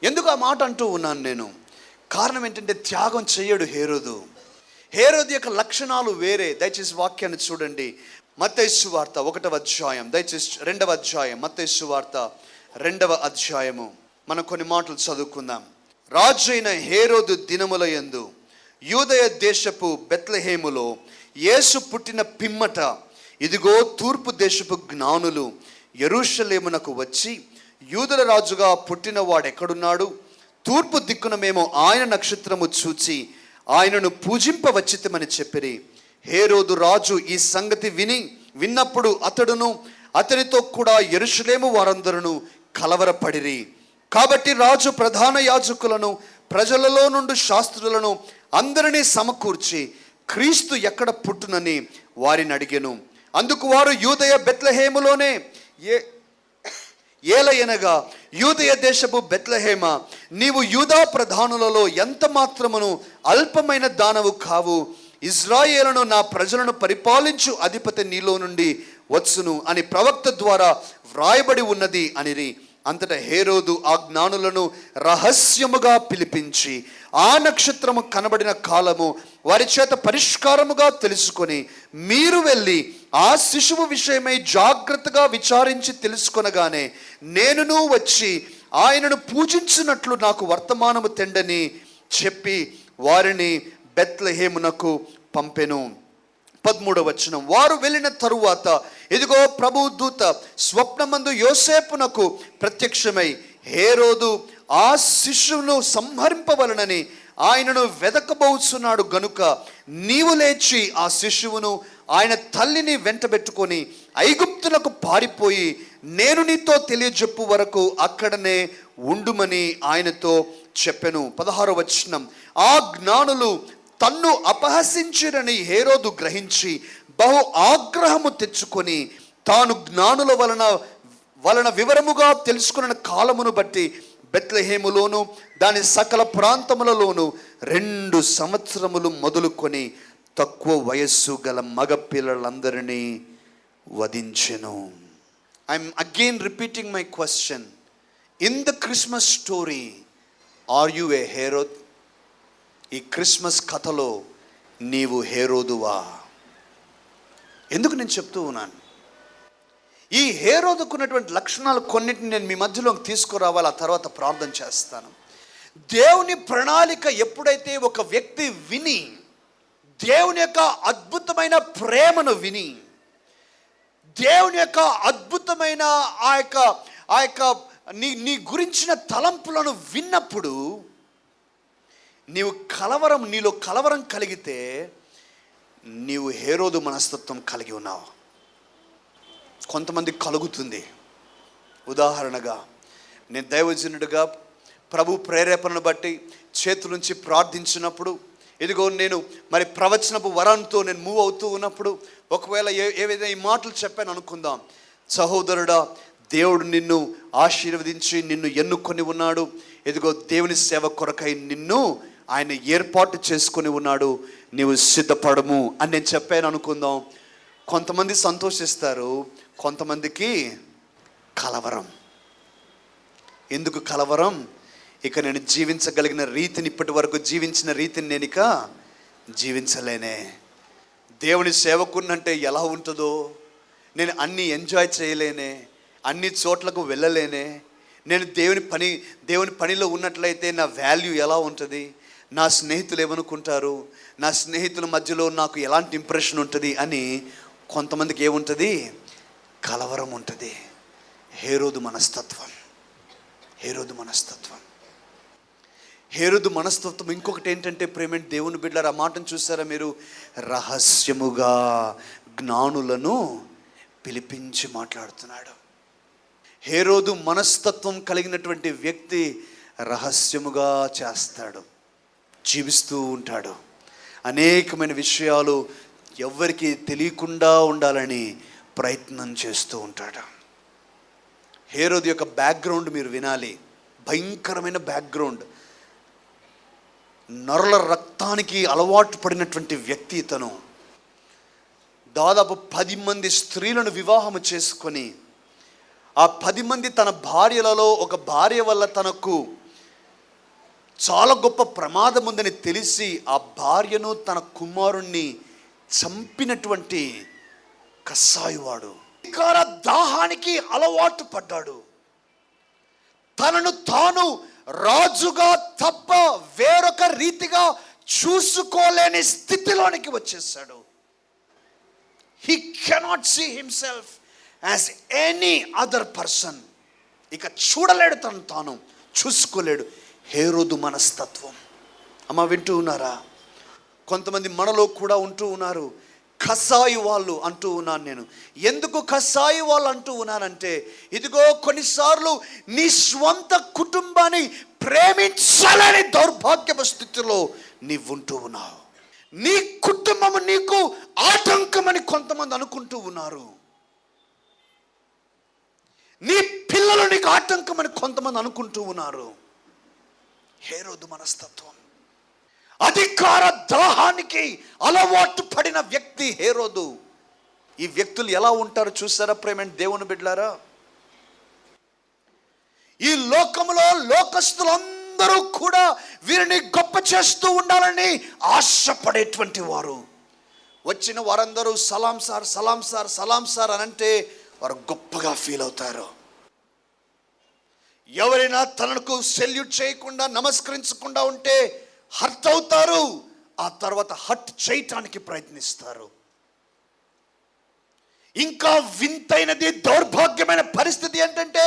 ఎందుకు ఆ మాట అంటూ ఉన్నాను నేను? కారణం ఏంటంటే, త్యాగం చేయడు హేరోదు. హేరోదు యొక్క లక్షణాలు వేరే. దయచేసి వాక్యాన్ని చూడండి. మత్తయి సువార్త 1వ అధ్యాయం, దయచేసి 2వ అధ్యాయం, మత్తయి సువార్త 2వ అధ్యాయము. మనం కొన్ని మాటలు చదువుకుందాం. రాజు అయిన హేరోదు దినముల యందు యూదయ దేశపు బెత్లెహేములో యేసు పుట్టిన పిమ్మట, ఇదిగో తూర్పు దేశపు జ్ఞానులు యెరూషలేమునకు వచ్చి, యూదుల రాజుగా పుట్టిన వాడు ఎక్కడున్నాడు? తూర్పు దిక్కున మేము ఆయన నక్షత్రము చూచి ఆయనను పూజింపవచ్చితమని చెప్పిరి. హేరోదు రాజు ఈ సంగతి విన్నప్పుడు అతడును అతనితో కూడా యెరూషలేము వారందరూ కలవరపడిరి. కాబట్టి రాజు ప్రధాన యాజకులను, ప్రజలలో నుండి శాస్త్రులను అందరినీ సమకూర్చి క్రీస్తు ఎక్కడ పుట్టునని వారిని అడిగెను. అందుకు వారు, యూదయ బెత్లెహేములోనే. ఏలయనగా, యూదయ దేశపు బెత్లెహేమ, నీవు యూదా ప్రధానులలో ఎంత మాత్రమును అల్పమైన దానవు కావు. ఇజ్రాయేలును, నా ప్రజలను పరిపాలించు అధిపతి నీలో నుండి వచ్చును అని ప్రవక్త ద్వారా వ్రాయబడి ఉన్నది అనిరి. అంతటా హేరోదు ఆ జ్ఞానులను రహస్యముగా పిలిపించి ఆ నక్షత్రము కనబడిన కాలము వారి చేత పరిష్కారముగా తెలుసుకొని, మీరు వెళ్ళి ఆ శిశువు విషయమై జాగ్రత్తగా విచారించి తెలుసుకొనగానే నేనును వచ్చి ఆయనను పూజించినట్లు నాకు వర్తమానము తెండని చెప్పి వారిని బెత్లెహేమునకు పంపెను. 13వ వచనం. వారు వెళ్ళిన తరువాత, ఇదిగో ప్రభు దూత స్వప్నమందు యోసేపునకు ప్రత్యక్షమై, హేరోదు ఆ శిశువును సంహరింపవలనని ఆయనను వెదకబోచున్నాడు గనుక నీవు లేచి ఆ శిశువును ఆయన తల్లిని వెంటబెట్టుకొని ఐగుప్తులకు పారిపోయి నేను నీతో తెలియజెప్పు వరకు అక్కడనే ఉండుమని ఆయనతో చెప్పెను. 16వ వచనం. ఆ జ్ఞానులు తన్ను అపహసించిరని హేరోదు గ్రహించి బహు ఆగ్రహము తెచ్చుకొని, తాను జ్ఞానుల వలన వివరముగా తెలుసుకున్న కాలమును బట్టి బెత్లెహేములోను దాని సకల ప్రాంతములలోను 2 సంవత్సరములు మొదలుకొని తక్కువ వయస్సు గల మగ పిల్లలందరినీ వధించెను. I'm again repeating my question. In the Christmas story, are you a Herod? ఈ క్రిస్మస్ కథలో నీవు హేరోదువా? ఎందుకు నేను చెప్తూ ఉన్నాను? ఈ హేరోదుకున్నటువంటి లక్షణాలు కొన్నిటిని నేను మీ మధ్యలోకి తీసుకురావాలి. ఆ తర్వాత ప్రార్థన చేస్తాను. దేవుని ప్రణాళిక ఎప్పుడైతే ఒక వ్యక్తి విని, దేవుని యొక్క అద్భుతమైన ప్రేమను విని, దేవుని యొక్క అద్భుతమైన ఆ యొక్క నీ గురించిన తలంపులను విన్నప్పుడు నీలో కలవరం కలిగితే నీవు హేరోదు మనస్తత్వం కలిగి ఉన్నావు. కొంతమంది కలుగుతుంది. ఉదాహరణగా, నేను దైవజనుడిగా ప్రభు ప్రేరేపణను బట్టి చేతుల నుంచి ప్రార్థించినప్పుడు, ఇదిగో నేను మరి ప్రవచనపు వరంతో నేను మూవ్ అవుతూ ఉన్నప్పుడు, ఒకవేళ ఏవైనా ఈ మాటలు చెప్పాను అనుకుందాం, సహోదరుడా, దేవుడు నిన్ను ఆశీర్వదించి నిన్ను ఎన్నుకొని ఉన్నాడు, ఇదిగో దేవుని సేవ కొరకై నిన్ను ఆయన ఏర్పాటు చేసుకొని ఉన్నాడు, నీవు సిద్ధపడము అని నేను చెప్పాను అనుకుందాం. కొంతమంది సంతోషిస్తారు, కొంతమందికి కలవరం. ఎందుకు కలవరం? ఇక నేను జీవించగలిగిన రీతిని, ఇప్పటి వరకు జీవించిన రీతిని నేను ఇక జీవించలేనే. దేవుని సేవకున్నంటే ఎలా ఉంటుందో, నేను అన్నీ ఎంజాయ్ చేయలేనే, అన్ని చోట్లకు వెళ్ళలేనే. నేను దేవుని పనిలో ఉన్నట్లయితే నా వాల్యూ ఎలా ఉంటుంది, నా స్నేహితులు ఏమనుకుంటారు, నా స్నేహితుల మధ్యలో నాకు ఎలాంటి ఇంప్రెషన్ ఉంటుంది అని కొంతమందికి ఏముంటుంది? కలవరం ఉంటుంది. హేరోదు మనస్తత్వం. హేరోదు మనస్తత్వం ఇంకొకటి ఏంటంటే, ప్రేమేంటి దేవుని బిడ్డలారా, ఆ మాటను చూసారా మీరు? రహస్యముగా జ్ఞానులను పిలిపించి మాట్లాడుతున్నాడు. హేరోదు మనస్తత్వం కలిగినటువంటి వ్యక్తి రహస్యముగా చేస్తాడు, జీవిస్తూ ఉంటాడు. అనేకమైన విషయాలు ఎవ్వరికి తెలియకుండా ఉండాలని ప్రయత్నం చేస్తూ ఉంటాడు. హేరోదు యొక్క బ్యాక్గ్రౌండ్ మీరు వినాలి. భయంకరమైన బ్యాక్గ్రౌండ్. నరుల రక్తానికి అలవాటు పడినటువంటి వ్యక్తి ఇతను. దాదాపు 10 మంది స్త్రీలను వివాహము చేసుకొని ఆ 10 మంది తన భార్యలలో ఒక భార్య వల్ల తనకు చాలా గొప్ప ప్రమాదం ఉందని తెలిసి ఆ భార్యను తన కుమారుణ్ణి చంపినటువంటి కస్సాయివాడు. అధికార దాహానికి అలవాటు పడ్డాడు. తనను తాను రాజుగా తప్ప వేరొక రీతిగా చూసుకోలేని స్థితిలోనికి వచ్చేసాడు. He cannot see himself as any other person. ఇక చూడలేడు, తను తాను చూసుకోలేడు. హేరోదు మనస్తత్వం. అమ్మ వింటూ ఉన్నారా? కొంతమంది మనలో కూడా ఉంటూ ఉన్నారు. కసాయి వాళ్ళు అంటూ ఉన్నాను నేను. ఎందుకు కసాయి వాళ్ళు అంటూ ఉన్నానంటే, ఇదిగో కొన్నిసార్లు నీ స్వంత కుటుంబాన్ని ప్రేమించాలని దౌర్భాగ్యపు స్థితిలో నీవు ఉంటూ ఉన్నావు. నీ కుటుంబము నీకు ఆటంకమని కొంతమంది అనుకుంటూ ఉన్నారు. నీ పిల్లలు నీకు ఆటంకమని కొంతమంది అనుకుంటూ ఉన్నారు. హేరోదు మనస్తత్వం. అధికార దాహానికి అలవాటు పడిన వ్యక్తి హేరోదు. ఈ వ్యక్తులు ఎలా ఉంటారో చూసారా ప్రేమ దేవుని బిడ్డలారా? ఈ లోకములో లోకస్తులందరూ కూడా వీరిని గొప్ప చేస్తూ ఉండాలని ఆశపడేటువంటి వారు. వచ్చిన వారందరూ సలాం సార్, సలాం సార్, సలాం సార్ అని అంటే వారు గొప్పగా ఫీల్ అవుతారు. ఎవరైనా తనకు సెల్యూట్ చేయకుండా నమస్కరించకుండా ఉంటే హర్ట్ అవుతారు. ఆ తర్వాత హర్ట్ చేయటానికి ప్రయత్నిస్తారు. ఇంకా వింతైనది, దౌర్భాగ్యమైన పరిస్థితి ఏంటంటే,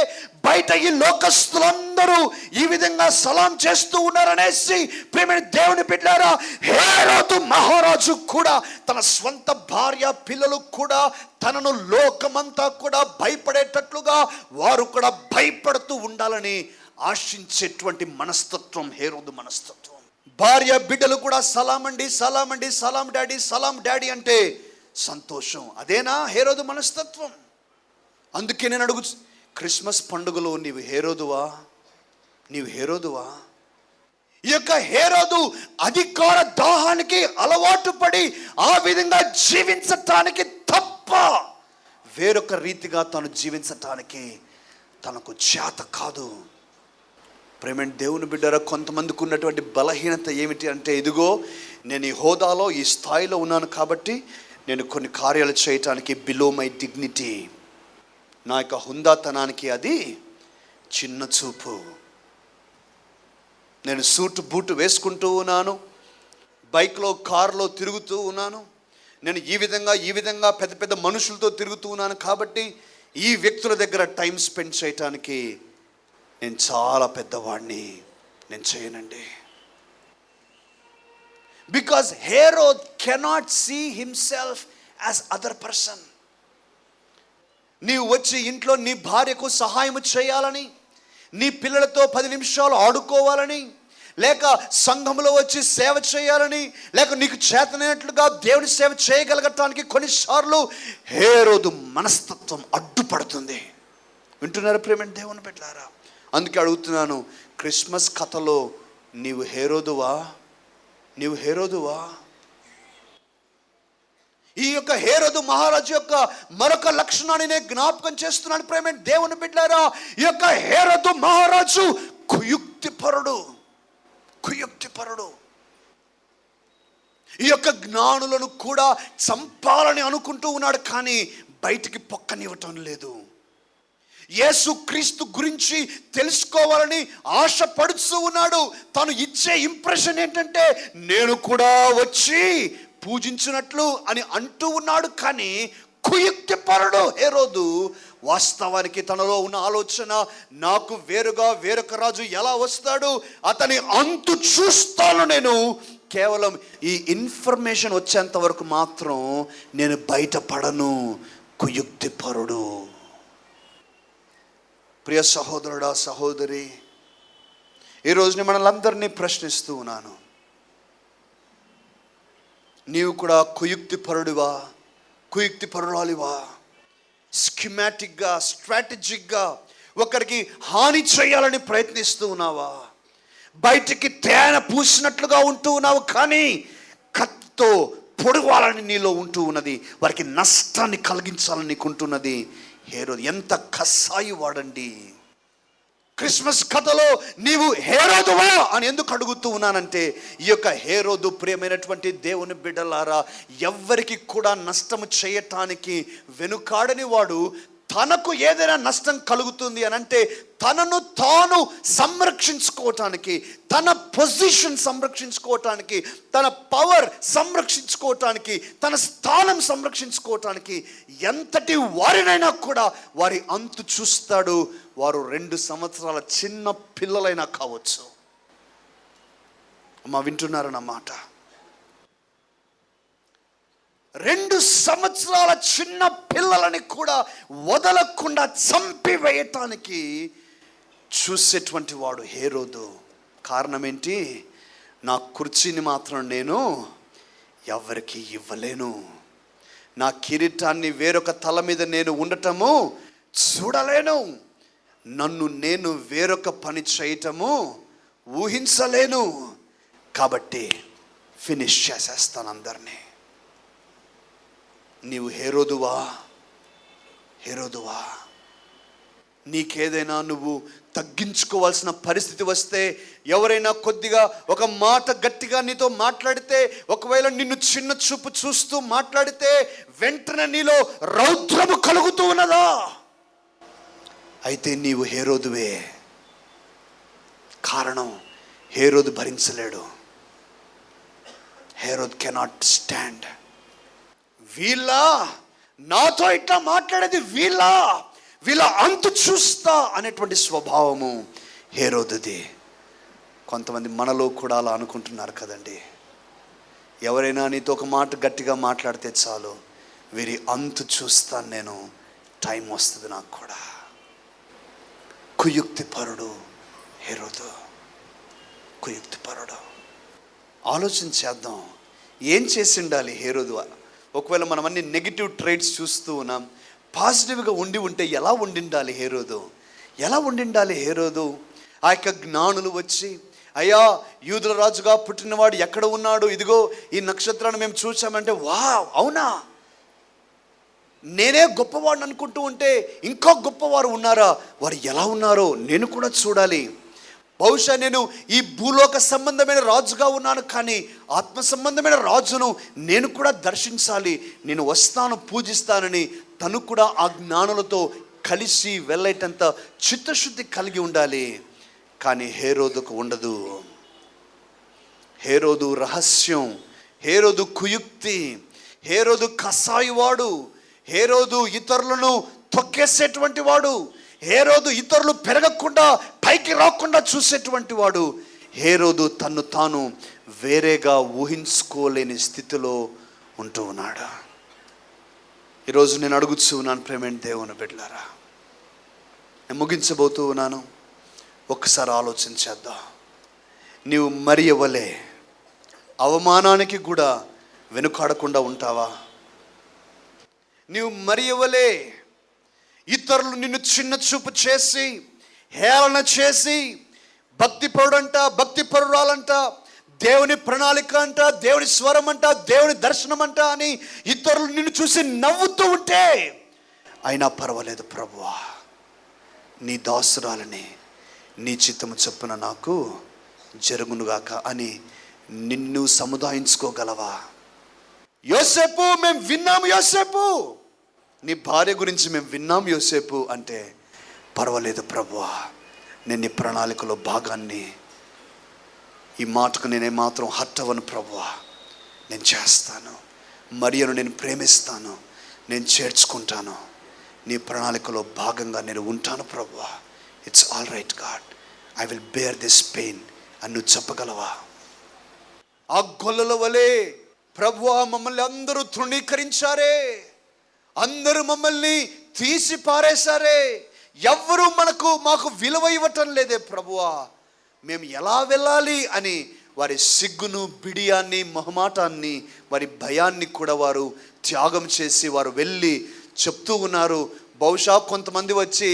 బయట ఈ లోకస్తులందరూ ఈ విధంగా సలాం చేస్తూ ఉన్నారనేసి ప్రేమ దేవుని బిడ్డలారా, హేరోదు మహారాజు కూడా తన స్వంత భార్య పిల్లలు కూడా తనను లోకమంతా కూడా భయపడేటట్లుగా వారు కూడా భయపడుతూ ఉండాలని ఆశించేటువంటి మనస్తత్వం హేరోదు మనస్తత్వం. భార్య బిడ్డలు కూడా సలాం అండి, సలాం అండి, సలాం డాడీ, సలాం డాడీ అంటే సంతోషం. అదేనా హేరోదు మనస్తత్వం? అందుకే నేను అడుగు, క్రిస్మస్ పండుగలో నీవు హేరోదువా? నీవు హేరోదువా? ఈ యొక్క హేరోదు అధికార దాహానికి అలవాటు పడి ఆ విధంగా జీవించటానికి తప్ప వేరొక రీతిగా తను జీవించటానికి తనకు చేత కాదు. ప్రేమ దేవుని బిడ్డరా, కొంతమందికి ఉన్నటువంటి బలహీనత ఏమిటి అంటే, ఇదిగో నేను ఈ హోదాలో ఈ స్థాయిలో ఉన్నాను కాబట్టి నేను కొన్ని కార్యాలు చేయటానికి బిలో మై డిగ్నిటీ, నా యొక్క హుందాతనానికి అది చిన్న చూపు. నేను సూటు బూటు వేసుకుంటూ ఉన్నాను, బైక్లో కారులో తిరుగుతూ ఉన్నాను, నేను ఈ విధంగా పెద్ద పెద్ద మనుషులతో తిరుగుతూ ఉన్నాను కాబట్టి ఈ వ్యక్తుల దగ్గర టైం స్పెండ్ చేయటానికి నేను చాలా పెద్దవాడిని, నేను చేయనండి. Because Herod cannot see himself as other person. నీవు వచ్చి ఇంట్లో నీ భార్యకు సహాయం చేయాలని, నీ పిల్లలతో 10 నిమిషాలు ఆడుకోవాలని, లేక సంఘంలో వచ్చి సేవ చేయాలని, లేక నీకు చేతనైనట్లుగా దేవుడి సేవ చేయగలగటానికి కొన్నిసార్లు హేరోదు మనస్తత్వం అడ్డుపడుతుంది. వింటున్నారు ప్రేమ దేవుని బిడ్డలారా? అందుకే అడుగుతున్నాను, క్రిస్మస్ కథలో నీవు హేరోదువా? నీవు హేరోదువా? ఈ యొక్క హేరోదు మహారాజు యొక్క మరొక లక్షణాన్ని నేను జ్ఞాపకం చేస్తున్నాను ప్రేమ దేవుని బిడ్డలారా. ఈ యొక్క హేరోదు మహారాజు కుయుక్తిపరుడు. ఈ యొక్క జ్ఞానులను కూడా చంపాలని అనుకుంటూ ఉన్నాడు, కానీ బయటికి పొక్కనివ్వటం లేదు. యేసు క్రీస్తు గురించి తెలుసుకోవాలని ఆశపడుతూ ఉన్నాడు. తను ఇచ్చే ఇంప్రెషన్ ఏంటంటే, నేను కూడా వచ్చి పూజించినట్లు అని అంటూ ఉన్నాడు. కానీ కుయుక్తిపరుడు హేరోదు. వాస్తవానికి తనలో ఉన్న ఆలోచన, నాకు వేరుగా వేరొక రాజు ఎలా వస్తాడు, అతని అంతు చూస్తాను నేను. కేవలం ఈ ఇన్ఫర్మేషన్ వచ్చేంత వరకు మాత్రం నేను బయటపడను. కుయుక్తిపరుడు. ప్రియ సహోదరుడా, సహోదరి, ఈరోజు నేను మనలందరినీ ప్రశ్నిస్తూ ఉన్నాను. నీవు కూడా కుయుక్తిపరుడివా, కుయుక్తిపరురాలివా? స్కిమాటిక్గా, స్ట్రాటజిక్గా ఒకరికి హాని చేయాలని ప్రయత్నిస్తూ ఉన్నావా? బయటికి తేనె పూసినట్లుగా ఉంటూ ఉన్నావు, కానీ కత్తితో పొడవాలని నీలో ఉంటూ ఉన్నది. వారికి నష్టాన్ని కలిగించాలని నీకుంటున్నది హేరోదు. ఎంత కసాయి వాడండి. క్రిస్మస్ కథలో నీవు హేరోదువా అని ఎందుకు అడుగుతూ ఉన్నానంటే, ఈ యొక్క హేరోదు ప్రియమైనటువంటి దేవుని బిడ్డలారా, ఎవ్వరికి కూడా నష్టము చేయటానికి వెనుకాడని వాడు. తనకు ఏదైనా నష్టం కలుగుతుంది అని అంటే తనను తాను సంరక్షించుకోవటానికి, తన పొజిషన్ సంరక్షించుకోవటానికి, తన పవర్ సంరక్షించుకోవటానికి, తన స్థానం సంరక్షించుకోవటానికి ఎంతటి వారినైనా కూడా వారి అంతు చూస్తాడు. వారు 2 సంవత్సరాల చిన్న పిల్లలైనా కావచ్చు. అమ్మా, వింటున్నారన్నమాట. 2 సంవత్సరాల చిన్న పిల్లలని కూడా వదలకుండా చంపివేయటానికి చూసేటువంటి వాడు హేరోదు. కారణం ఏంటి? నా కుర్చీని మాత్రం నేను ఎవరికి ఇవ్వలేను, నా కిరీటాన్ని వేరొక తల మీద నేను ఉండటము చూడలేను, నన్ను నేను వేరొక పని చేయటము ఊహించలేను, కాబట్టి ఫినిష్ చేసేస్తాను అందరినీ. నీవు హేరోదువా? హేరోదువా? నీకేదైనా నువ్వు తగ్గించుకోవాల్సిన పరిస్థితి వస్తే, ఎవరైనా కొద్దిగా ఒక మాట గట్టిగా నీతో మాట్లాడితే, ఒకవేళ నిన్ను చిన్న చూపు చూస్తూ మాట్లాడితే వెంటనే నీలో రౌద్రము కలుగుతూ ఉన్నదా? అయితే నీవు హేరోదువే. కారణం, హేరోదు భరించలేడు. హేరోదు కెనాట్ స్టాండ్. వీళ్ళ నాతో ఇట్లా మాట్లాడేది, వీళ్ళ అంతు చూస్తా అనేటువంటి స్వభావము హేరోదుది. కొంతమంది మనలో కూడా అలా అనుకుంటున్నారు కదండి. ఎవరైనా నీతో ఒక మాట గట్టిగా మాట్లాడితే చాలు, వీరి అంతు చూస్తాను నేను, టైం వస్తుంది నాకు కూడా. కుయుక్తిపరుడు హేరోదు, కుయుక్తిపరుడు. ఆలోచించేద్దాం, ఏం చేసి ఉండాలి హేరోదు? ఒకవేళ మనం అన్ని నెగిటివ్ ట్రైట్స్ చూస్తూ ఉన్నాం, పాజిటివ్గా ఉంటే ఎలా ఉండిండాలి హేరోదు? ఎలా ఉండిండాలి హేరోదు? ఆ యొక్క జ్ఞానులు వచ్చి, అయ్యా, యూదుల రాజుగా పుట్టినవాడు ఎక్కడ ఉన్నాడు? ఇదిగో ఈ నక్షత్రాన్ని మేము చూసామంటే, వా, అవునా, నేనే గొప్పవాడిని అనుకుంటూ ఉంటే ఇంకా గొప్పవారు ఉన్నారా? వారు ఎలా ఉన్నారో నేను కూడా చూడాలి. బహుశా నేను ఈ భూలోక సంబంధమైన రాజుగా ఉన్నాను, కానీ ఆత్మ సంబంధమైన రాజును నేను కూడా దర్శించాలి. నేను వస్తాను, పూజిస్తానని తను కూడా ఆ జ్ఞానులతో కలిసి వెళ్ళేటంత చిత్తశుద్ధి కలిగి ఉండాలి. కానీ హేరోదుకు ఉండదు. హేరోదు రహస్యం, హేరోదు కుయుక్తి, హేరోదు కసాయివాడు, హేరోదు ఇతరులను తొక్కేసేటువంటి వాడు, హేరోదు ఇతరులు పెరగకుండా పైకి రాకుండా చూసేటువంటి వాడు. హేరోదు తన్ను తాను వేరేగా ఊహించుకోలేని స్థితిలో ఉంటూ ఉన్నాడు. ఈరోజు నేను అడుగుతూ ఉన్నాను, ప్రేమైన దేవుని బిడ్డలారా, నేను ముగించబోతూ ఉన్నాను. ఒక్కసారి ఆలోచించేద్దాం. నీవు మరియ వలె అవమానానికి కూడా వెనుకాడకుండా ఉంటావా? నీవు మరియ వలె ఇతరులు నిన్ను చిన్న చూపు చేసి, హేళన చేసి, భక్తిపరుడంట, భక్తిపరురాలంట, దేవుని ప్రణాళిక అంట, దేవుని స్వరం అంట, దేవుని దర్శనం అంట అని ఇతరులు నిన్ను చూసి నవ్వుతూ ఉంటే, అయినా పర్వాలేదు ప్రభువా, నీ దాసురాలని నీ చిత్తము చొప్పున నాకు జరుగునుగాక అని నిన్ను సముదాయించుకోగలవా? యోసేపు, మేము విన్నాము యోసేపు, నీ భార్య గురించి మేము విన్నాం యోసేపు అంటే, పర్వాలేదు ప్రభువా, నేను నీ ప్రణాళికలో భాగాన్ని, ఈ మాటకు నేనే మాత్రం హర్ట్ అవ్వను ప్రభువా, నేను చేస్తాను. మరియను నేను ప్రేమిస్తాను, నేను చేర్చుకుంటాను, నీ ప్రణాళికలో భాగంగా నేను ఉంటాను ప్రభువా. It's all right God, I will bear this pain అని నువ్వు చెప్పగలవా? ఆ గొల్లల వలె ప్రభువా మమ్మల్ని అందరూ తృణీకరించారే, అందరూ మమ్మల్ని తీసి పారేశారే, ఎవ్వరూ మాకు విలువ ఇవ్వటం లేదే ప్రభువా, మేము ఎలా వెళ్ళాలి అని వారి సిగ్గును, బిడియాన్ని, మొహమాటాన్ని, వారి భయాన్ని కూడా వారు త్యాగం చేసి వారు వెళ్ళి చెప్తూ ఉన్నారు. బహుశా కొంతమంది వచ్చి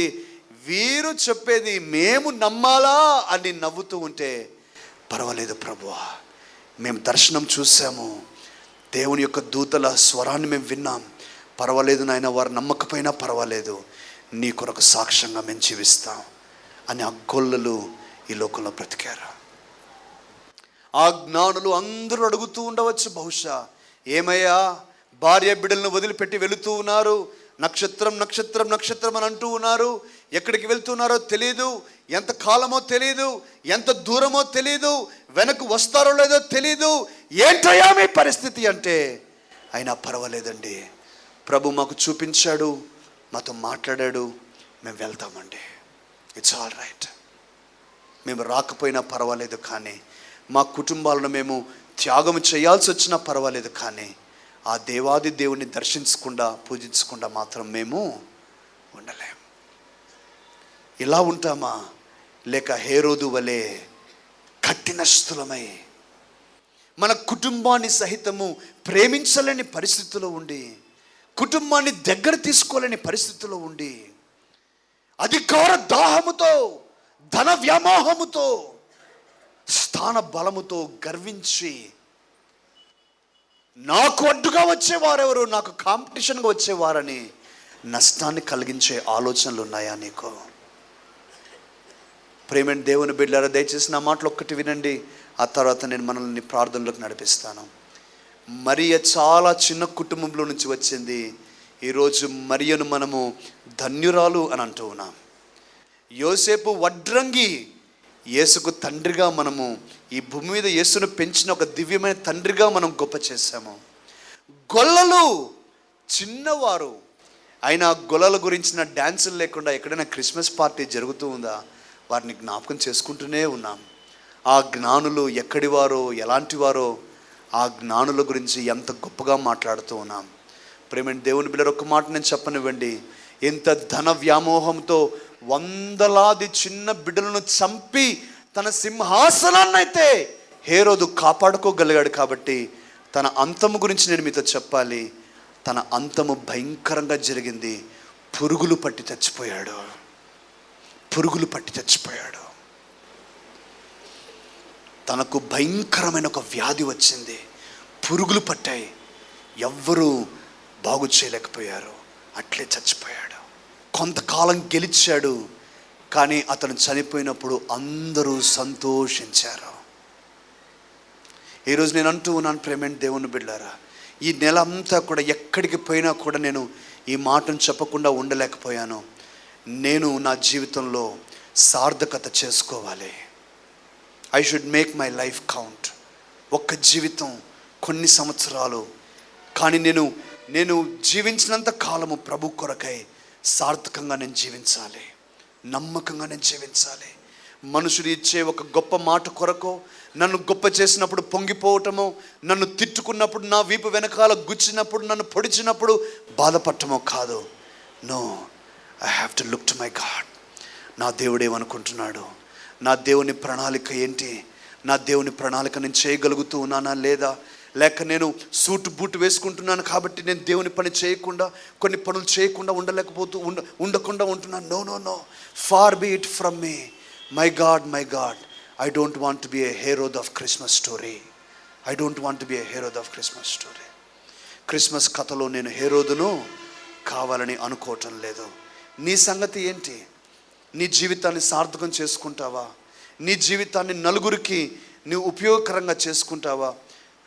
వీరు చెప్పేది మేము నమ్మాలా అని నవ్వుతూ ఉంటే, పర్వాలేదు ప్రభువా, మేము దర్శనం చూసాము, దేవుని యొక్క దూతల స్వరాన్ని మేము విన్నాం, పర్వాలేదు నాయన, వారు నమ్మకపోయినా పర్వాలేదు, నీ కొరకు సాక్ష్యంగా మేము జీవిస్తాం అని ఆ గొల్లలు ఈ లోకంలో బ్రతికారు. ఆ జ్ఞానులు అందరూ అడుగుతూ ఉండవచ్చు బహుశా, ఏమయ్యా భార్య బిడ్డలను వదిలిపెట్టి వెళుతూ ఉన్నారు, నక్షత్రం నక్షత్రం నక్షత్రం అని అంటూ ఉన్నారు, ఎక్కడికి వెళ్తున్నారో తెలియదు, ఎంత కాలమో తెలియదు, ఎంత దూరమో తెలియదు, వెనక్కి వస్తారో లేదో తెలియదు, ఏంటయ్యా మీ పరిస్థితి అంటే, అయినా పర్వాలేదండి, ప్రభు మాకు చూపించాడు, మాతో మాట్లాడాడు, మేము వెళ్తామండి, ఇట్స్ ఆల్ రైట్, మేము రాకపోయినా పర్వాలేదు, కానీ మా కుటుంబాలను మేము త్యాగం చేయాల్సి వచ్చినా పర్వాలేదు, కానీ ఆ దేవాది దేవుణ్ణి దర్శించకుండా పూజించకుండా మాత్రం మేము ఉండలేం. ఇలా ఉంటామా, లేక హేరోదు వలె కఠినస్థులమై మన కుటుంబాన్ని సహితము ప్రేమించలేని పరిస్థితిలో ఉండి, కుటుంబాన్ని దగ్గర తీసుకోలేని పరిస్థితిలో ఉండి, అధికార దాహముతో, ధన వ్యామోహముతో, స్థాన బలముతో గర్వించి, నాకు అడ్డుగా వచ్చేవారెవరు, నాకు కాంపిటీషన్గా వచ్చేవారని నష్టాన్ని కలిగించే ఆలోచనలు ఉన్నాయా నీకు? ప్రేమైన దేవుని బిడ్డలారా, దయచేసి నా మాటలు ఒక్కటి వినండి, ఆ తర్వాత నేను మనల్ని ప్రార్థనలోకి నడిపిస్తాను. మరియ చాలా చిన్న కుటుంబంలో నుంచి వచ్చింది. ఈరోజు మరియను మనము ధన్యురాలు అని అంటూ ఉన్నాం. యోసేపు వడ్రంగి, యేసుకు తండ్రిగా మనము ఈ భూమి మీద యేసును పెంచిన ఒక దివ్యమైన తండ్రిగా మనం గొప్ప చేశాము. గొల్లలు చిన్నవారు అయినా గొల్లల గురించిన డ్యాన్సులు లేకుండా ఎక్కడైనా క్రిస్మస్ పార్టీ జరుగుతూ ఉందా, వారిని జ్ఞాపకం చేసుకుంటూనే ఉన్నాం. ఆ జ్ఞానులు ఎక్కడి వారో, ఎలాంటి వారో, ఆ జ్ఞానుల గురించి ఎంత గొప్పగా మాట్లాడుతూ ఉన్నాం. ప్రేమ దేవుని బిడ్డలు, ఒక్క మాట నేను చెప్పనివ్వండి, ఎంత ధన వ్యామోహంతో వందలాది చిన్న బిడ్డలను చంపి తన సింహాసనాన్ని అయితే హేరోదు కాపాడుకోగలిగాడు. కాబట్టి తన అంతము గురించి నేను మీతో చెప్పాలి. తన అంతము భయంకరంగా జరిగింది. పురుగులు పట్టి చచ్చిపోయాడు. పురుగులు పట్టి చచ్చిపోయాడు. తనకు భయంకరమైన ఒక వ్యాధి వచ్చింది. పురుగులు పట్టాయి. ఎవ్వరూ బాగు చేయలేకపోయారు. అట్లే చచ్చిపోయాడు. కొంతకాలం గెలిచాడు, కానీ అతను చనిపోయినప్పుడు అందరూ సంతోషించారు. ఈరోజు నేను అంటూ ఉన్నాను, ప్రేమైన దేవుని బిడ్డలారా, ఈ నెల అంతా కూడా ఎక్కడికి పోయినా కూడా నేను ఈ మాటను చెప్పకుండా ఉండలేకపోయాను. నేను నా జీవితంలో సార్థకత చేసుకోవాలి. I should make my life count. ఒక్క జీవితం, కొన్ని సంవత్సరాలు, కానీ నేను జీవించినంత కాలము ప్రభు కొరకై సార్థకంగా నేను జీవించాలి, నమ్మకంగా నేను జీవించాలి. మనుషుడు ఇచ్చే ఒక గొప్ప మాట కొరకు, నన్ను గొప్ప చేసినప్పుడు పొంగిపోవటమో, నన్ను తిట్టుకున్నప్పుడు నా వీపు వెనకాల గుచ్చినప్పుడు, నన్ను పొడిచినప్పుడు బాధపడటమో కాదు. No, I have to look to my God. నా దేవుడు ఏమనుకుంటున్నాడు, నా దేవుని ప్రణాళిక ఏంటి, నా దేవుని ప్రణాళిక నేను చేయగలుగుతూ ఉన్నానా లేదా, లేక నేను సూటు బూటు వేసుకుంటున్నాను కాబట్టి నేను దేవుని పని చేయకుండా, కొన్ని పనులు చేయకుండా ఉండకుండా ఉంటున్నాను. No no no, far be it from me. My God, my God, I don't want to be a Herod of Christmas story. I don't want to be a Herod of Christmas story. Christmas కథలో నేను హీరోదును కావాలని అనుకోవటం లేదు. నీ సంగతి ఏంటి? నీ జీవితాన్ని సార్థకం చేసుకుంటావా? నీ జీవితాన్ని నలుగురికి నీవు ఉపయోగకరంగా చేసుకుంటావా?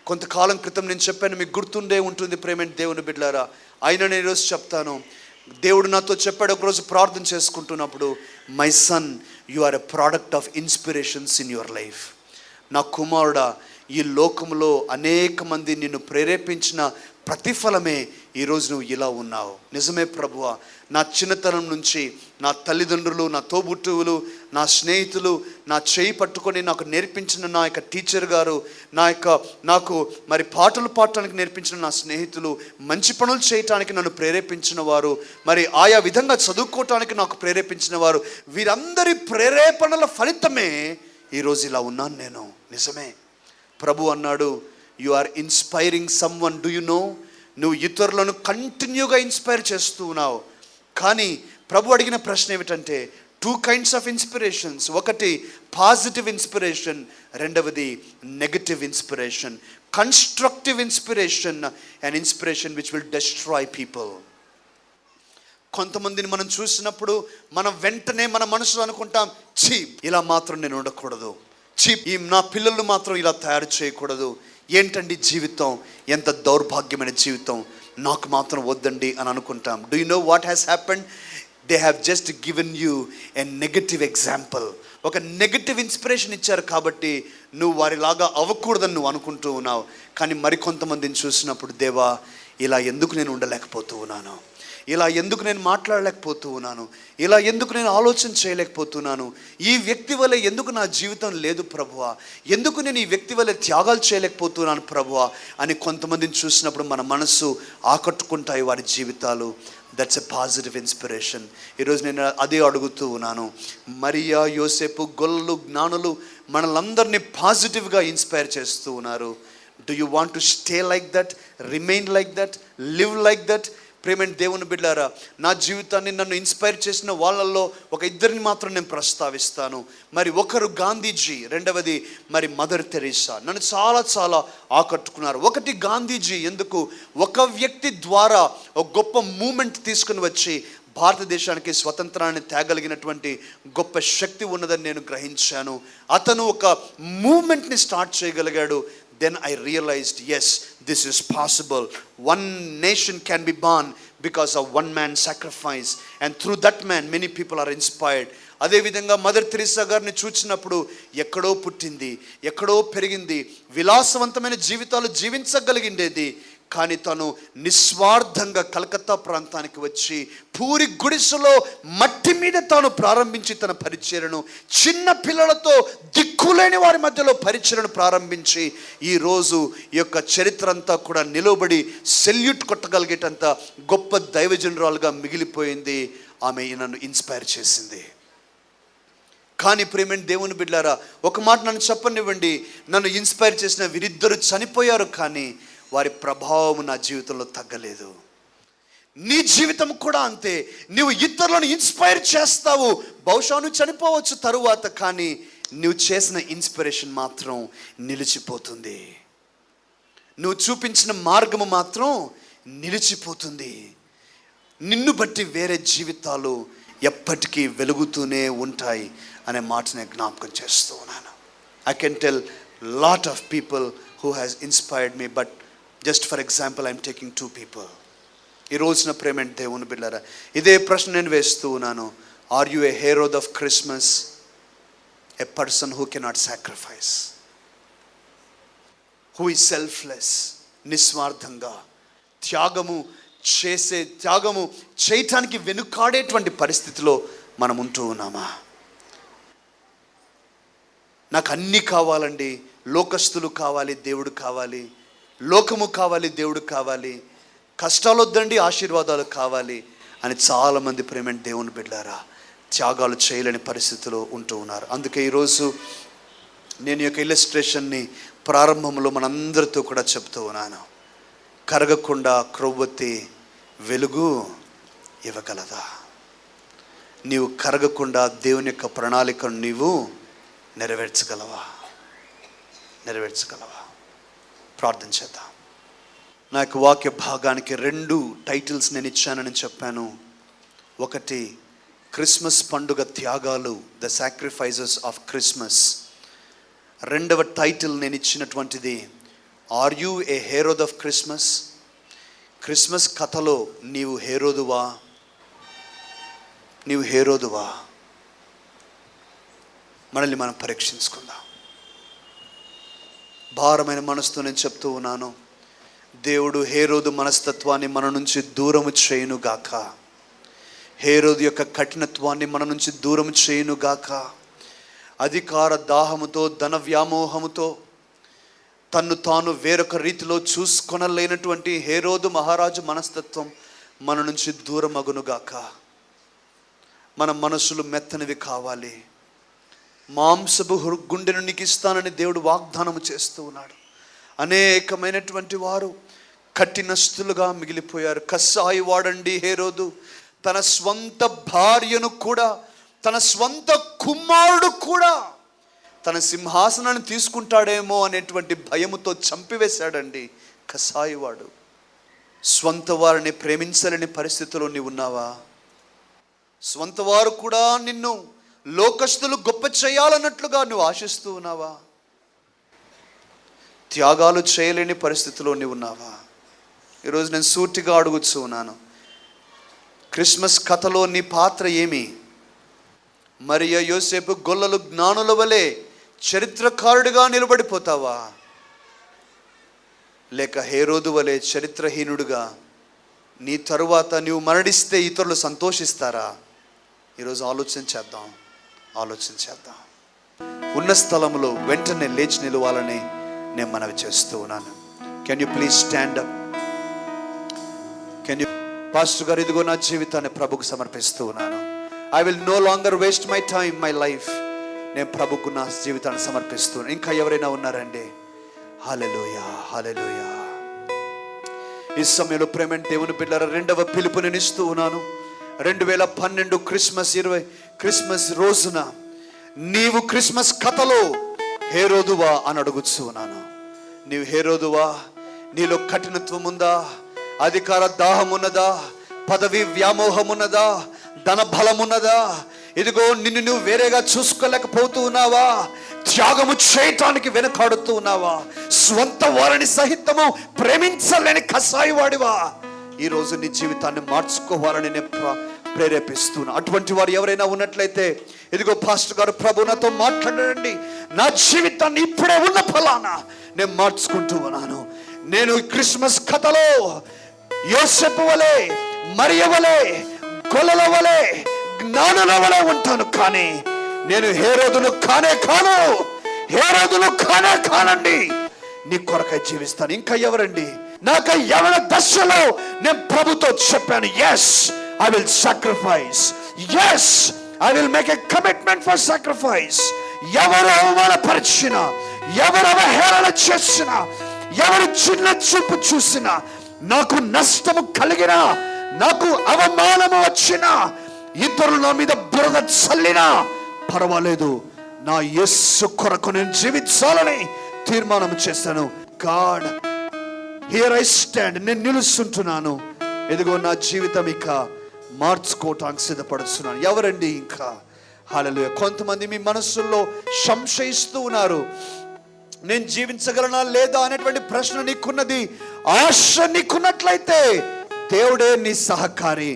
కొంతకాలం క్రితం నేను చెప్పాను, మీకు గుర్తుండే ఉంటుంది ప్రేమైన దేవుని బిడ్డలారా. అయినా నేను ఈరోజు చెప్తాను. దేవుడు నాతో చెప్పాడు ఒకరోజు ప్రార్థన చేసుకుంటున్నప్పుడు, my son, you are a product of inspirations in your life. నా కుమారుడా, ఈ లోకంలో అనేక మంది నిన్ను ప్రేరేపించిన ప్రతిఫలమే ఈరోజు నువ్వు ఇలా ఉన్నావు. నిజమే ప్రభువా, నా చిన్నతనం నుంచి నా తల్లిదండ్రులు, నా తోబుట్టువులు, నా స్నేహితులు, నా చేయి పట్టుకొని నాకు నేర్పించిన నా యొక్క టీచర్ గారు, నాకు మరి పాటలు పాడటానికి నేర్పించిన నా స్నేహితులు, మంచి పనులు చేయటానికి నన్ను ప్రేరేపించిన వారు, మరి ఆయా విధంగా చదువుకోవటానికి నాకు ప్రేరేపించిన వారు, వీరందరి ప్రేరేపణల ఫలితమే ఈరోజు ఇలా ఉన్నాను నేను. నిజమే, ప్రభు అన్నాడు, you are inspiring someone, do you know? నువ్వు ఇతరులను కంటిన్యూగా ఇన్స్పైర్ చేస్తూ ఉన్నావు. కానీ ప్రభు అడిగిన ప్రశ్న ఏమిటంటే, 2 kinds ఆఫ్ ఇన్స్పిరేషన్స్. ఒకటి పాజిటివ్ ఇన్స్పిరేషన్, రెండవది negative inspiration. Constructive inspiration and inspiration which will destroy people. కొంతమందిని మనం చూసినప్పుడు మనం వెంటనే మన మనసులో అనుకుంటాం, ఛీ ఇలా మాత్రం నేను ఉండకూడదు, ఛీ నా పిల్లలు మాత్రం ఇలా తయారు చేయకూడదు, ఏంటండి జీవితం, ఎంత దౌర్భాగ్యమైన జీవితం, నాకు మాత్రం వద్దండి అని అనుకుంటాం. Do you know what has happened? They have just given you a negative example. ఒక నెగటివ్ ఇన్స్పిరేషన్ ఇచ్చారు కాబట్టి నువ్వు వారిలాగా అవ్వకూడదని నువ్వు అనుకుంటూ ఉన్నావు. కానీ మరికొంతమందిని చూసినప్పుడు, దేవా ఇలా ఎందుకు నేను ఉండలేకపోతూ ఉన్నాను, ఇలా ఎందుకు నేను మాట్లాడలేకపోతూ ఉన్నాను, ఇలా ఎందుకు నేను ఆలోచన చేయలేకపోతున్నాను, ఈ వ్యక్తి వల్ల ఎందుకు నా జీవితం లేదు ప్రభువా, ఎందుకు నేను ఈ వ్యక్తి వల్ల త్యాగాలు చేయలేకపోతున్నాను ప్రభువా అని కొంతమందిని చూసినప్పుడు మన మనసు ఆకట్టుకుంటాయి వారి జీవితాలు. That's a positive inspiration. ఈరోజు నేను అదే అడుగుతూ ఉన్నాను. మరియా, యోసేపు, గొల్లలు, జ్ఞానులు మనలందరినీ పాజిటివ్గా ఇన్స్పైర్ చేస్తూ ఉన్నారు. Do you want to stay like that, remain like that, live like that? ప్రేమైన దేవుని బిడ్డారా, నా జీవితాన్ని నన్ను ఇన్స్పైర్ చేసిన వాళ్ళల్లో ఒక ఇద్దరిని మాత్రం నేను ప్రస్తావిస్తాను. మరి ఒకరు గాంధీజీ, రెండవది మరి మదర్ తెరీసా. నన్ను చాలా చాలా ఆకట్టుకున్నారు. ఒకటి గాంధీజీ, ఎందుకు ఒక వ్యక్తి ద్వారా ఒక గొప్ప మూమెంట్ తీసుకుని వచ్చి భారతదేశానికి స్వతంత్రాన్ని తేగలిగినటువంటి గొప్ప శక్తి ఉన్నదని నేను గ్రహించాను. అతను ఒక మూమెంట్ని స్టార్ట్ చేయగలిగాడు. Then I realized, yes, this is possible. One nation can be born because of one man's sacrifice, and through that man many people are inspired. అదే విధంగా మదర్ తెరీసా గారిని చూసినప్పుడు ఎక్కడో పుట్టింది, ఎక్కడో పెరిగింది, విలాసవంతమైన జీవితాలు జీవించగలిగిండేది. కానీ తను నిస్వార్థంగా కలకత్తా ప్రాంతానికి వచ్చి పూరి గుడిసెలో మట్టి మీద తాను ప్రారంభించి తన పరిచర్యను, చిన్న పిల్లలతో దిక్కులేని వారి మధ్యలో పరిచర్యను ప్రారంభించి ఈరోజు ఈ యొక్క చరిత్ర అంతా కూడా నిలబడి సెల్యూట్ కొట్టగలిగేటంత గొప్ప దైవజనురాలుగా మిగిలిపోయింది. ఆమె నన్ను ఇన్స్పైర్ చేసింది. కానీ ప్రేమైన దేవుని బిడ్డారా, ఒక మాట నన్ను చెప్పనివ్వండి, నన్ను ఇన్స్పైర్ చేసిన వీరిద్దరు చనిపోయారు, కానీ వారి ప్రభావం నా జీవితంలో తగ్గలేదు. నీ జీవితం కూడా అంతే. నువ్వు ఇతరులను ఇన్స్పైర్ చేస్తావు, బహుశా నువ్వు చనిపోవచ్చు తరువాత, కానీ నువ్వు చేసిన ఇన్స్పిరేషన్ మాత్రం నిలిచిపోతుంది. నువ్వు చూపించిన మార్గము మాత్రం నిలిచిపోతుంది. నిన్ను బట్టి వేరే జీవితాలు ఎప్పటికీ వెలుగుతూనే ఉంటాయి అనే మాటనే జ్ఞాపకం చేస్తూ ఉన్నాను. I can tell lot of people who has inspired me, but just for example I'm taking 2 people. ఈ రోజున ప్రేమైన దేవుని బిడ్డలారా, ఇదే ప్రశ్న నేను వేస్తూ ఉన్నాను. Are you a hero of Christmas? A person who cannot sacrifice, who is selfless, నిస్వార్థంగా త్యాగము చేయటానికి వెనుకాడేటువంటి పరిస్థితిలో మనం ఉంటూ ఉన్నామా? నాకు అన్నీ కావాలండి, లోకస్తులు కావాలి, దేవుడు కావాలి, లోకము కావాలి, దేవుడు కావాలి, కష్టాలు వద్దండి, ఆశీర్వాదాలు కావాలి అని చాలామంది ప్రేమైన దేవుని బిడ్డలారా త్యాగాలు చేయలేని పరిస్థితిలో ఉంటూ ఉన్నారు. అందుకే ఈరోజు నేను ఈ యొక్క ఇల్లస్ట్రేషన్ని ప్రారంభంలో మనందరితో కూడా చెప్తూ ఉన్నాను. కరగకుండా క్రొవ్వొత్తి వెలుగు ఇవ్వగలదా? నీవు కరగకుండా దేవుని యొక్క ప్రణాళికను నీవు నెరవేర్చగలవా? ప్రార్థన చేద్దాం. నా యొక్క వాక్య భాగానికి 2 టైటిల్స్ నేను ఇచ్చానని చెప్పాను. ఒకటి క్రిస్మస్ పండుగ త్యాగాలు, ద సాక్రిఫైసెస్ ఆఫ్ క్రిస్మస్. రెండవ టైటిల్ నేను ఇచ్చినటువంటిది, are you a hero of Christmas? Christmas కథలో నీవు హీరోదువా? మనల్ని మనం పరీక్షించుకుందాం. భారమైన మనసుతో నేను చెప్తూ ఉన్నాను, దేవుడు హేరోదు మనస్తత్వాన్ని మన నుంచి దూరము చేయునుగాక. హేరోదు యొక్క కఠినత్వాన్ని మన నుంచి దూరం చేయునుగాక. అధికార దాహముతో, ధన వ్యామోహముతో తన్ను తాను వేరొక రీతిలో చూసుకొనలేనటువంటి హేరోదు మహారాజు మనస్తత్వం మన నుంచి దూరమగునుగాక. మన మనసులు మెత్తనివి కావాలి. మాంసపు గుండెను నీకు ఇస్తానని దేవుడు వాగ్దానము చేస్తూ ఉన్నాడు. అనేకమైనటువంటి వారు కఠినస్తులుగా మిగిలిపోయారు. కస్సాయి వాడండి హేరోదు తన స్వంత భార్యను కూడా, తన స్వంత కుమారుడు కూడా తన సింహాసనాన్ని తీసుకుంటాడేమో అనేటువంటి భయముతో చంపివేశాడండి కసాయివాడు. స్వంత వారిని ప్రేమించలేని పరిస్థితిలో నీవు ఉన్నావా? స్వంత వారు కూడా నిన్ను లోకస్తులు గొప్ప చేయాలన్నట్లుగా నువ్వు ఆశిస్తూ ఉన్నావా? త్యాగాలు చేయలేని పరిస్థితిలో నీవు ఉన్నావా? ఈరోజు నేను సూటిగా అడుగుతూ ఉన్నాను, క్రిస్మస్ కథలో నీ పాత్ర ఏమి? మరియ యోసేపు గొల్లలు జ్ఞానుల వలె చరిత్రకారుడిగా నిలబడిపోతావా, లేక హేరోదు వలె చరిత్రహీనుడిగా నీ తరువాత నీవు మరణిస్తే ఇతరులు సంతోషిస్తారా? ఈరోజు ఆలోచన చేద్దాం. ఉన్న స్థలంలో వెంటనే లేచి నిలవాలని నేను మనవి చేస్తూ ఉన్నాను. Can you please stand up? Can you? Pastor గారు, ఇదిగో నా జీవితాన్ని ప్రభుకు సమర్పిస్తూ ఉన్నాను. I will know longer waste my time, my life. నేను ప్రభుకు నా జీవితాన్ని సమర్పిస్తున్నాను. ఇంకా ఎవరైనా ఉన్నారండి? హల్లెలూయా, హల్లెలూయా. ఈ సమయంలో ప్రేమ దేవుని బిడ్డలారా, రెండవ పిలుపు నేను ఇస్తూ ఉన్నాను. 2012 క్రిస్మస్ రోజున నీవు క్రిస్మస్ కథలో హేరోదువా అని అడుగుతూ ఉన్నాను. నీవు హేరోదువా? నీలో కఠినత్వం ఉందా? అధికార దాహం ఉన్నదా? పదవి వ్యామోహం ఉన్నదా? ధన బలం ఉన్నదా? ఇదిగో నిన్ను నువ్వు వేరేగా చూసుకోలేకపోతూ ఉన్నావా? త్యాగము చేయటానికి వెనకాడుతూ ఉన్నావా? స్వంత వారిని సహితము ప్రేమించలేని కసాయి వాడివా? ఈరోజు నీ జీవితాన్ని మార్చుకోవాలని నేను ప్రేరేపిస్తున్నా. అటువంటి వారు ఎవరైనా ఉన్నట్లయితే, ఇదిగో పాస్టర్ గారు, ప్రభు నాతో మాట్లాడండి, నా జీవితాన్ని ఇప్పుడే ఉన్న ఫలానా నేను మార్చుకుంటూ ఉన్నాను. నేను క్రిస్మస్ కథలో యోసేపు వలె, మరియ వలె, గొల్లల వలె, జ్ఞానుల వలె ఉంటాను, కానీ నేను హేరోదును కానండి. నీ కొరకై జీవిస్తాను. ఇంకా ఎవరండి? నాకు యవన దశలో నేను ప్రభుతో చెప్పాను, yes I will sacrifice, yes I will make a commitment for sacrifice. ఎవరు అవమానపరిచినా, ఎవరు అవహేళన చేసినా, ఎవరు చిన్న చూపు చూసినా, నాకు నష్టము కలిగినా, నాకు అవమానము వచ్చినా, ఇతరులు నా మీద బురద చల్లినా పర్వాలేదు, నా యేసు కొరకు నేను జీవించాలని తీర్మానం చేశాను. God, here I stand. నేను నిలుస్తుంటున్నాను. ఎదుగో నా జీవితం ఇక మార్చుకోవటానికి సిద్ధపడుతున్నాను. ఎవరండి ఇంకా? హల్లెలూయా. కొంతమంది మీ మనస్సుల్లో సంశయిస్తూ ఉన్నారు, నేను జీవించగలనా లేదా అనేటువంటి ప్రశ్న నీకున్నది. ఆశ నీకున్నట్లయితే దేవుడే నీ సహకారి,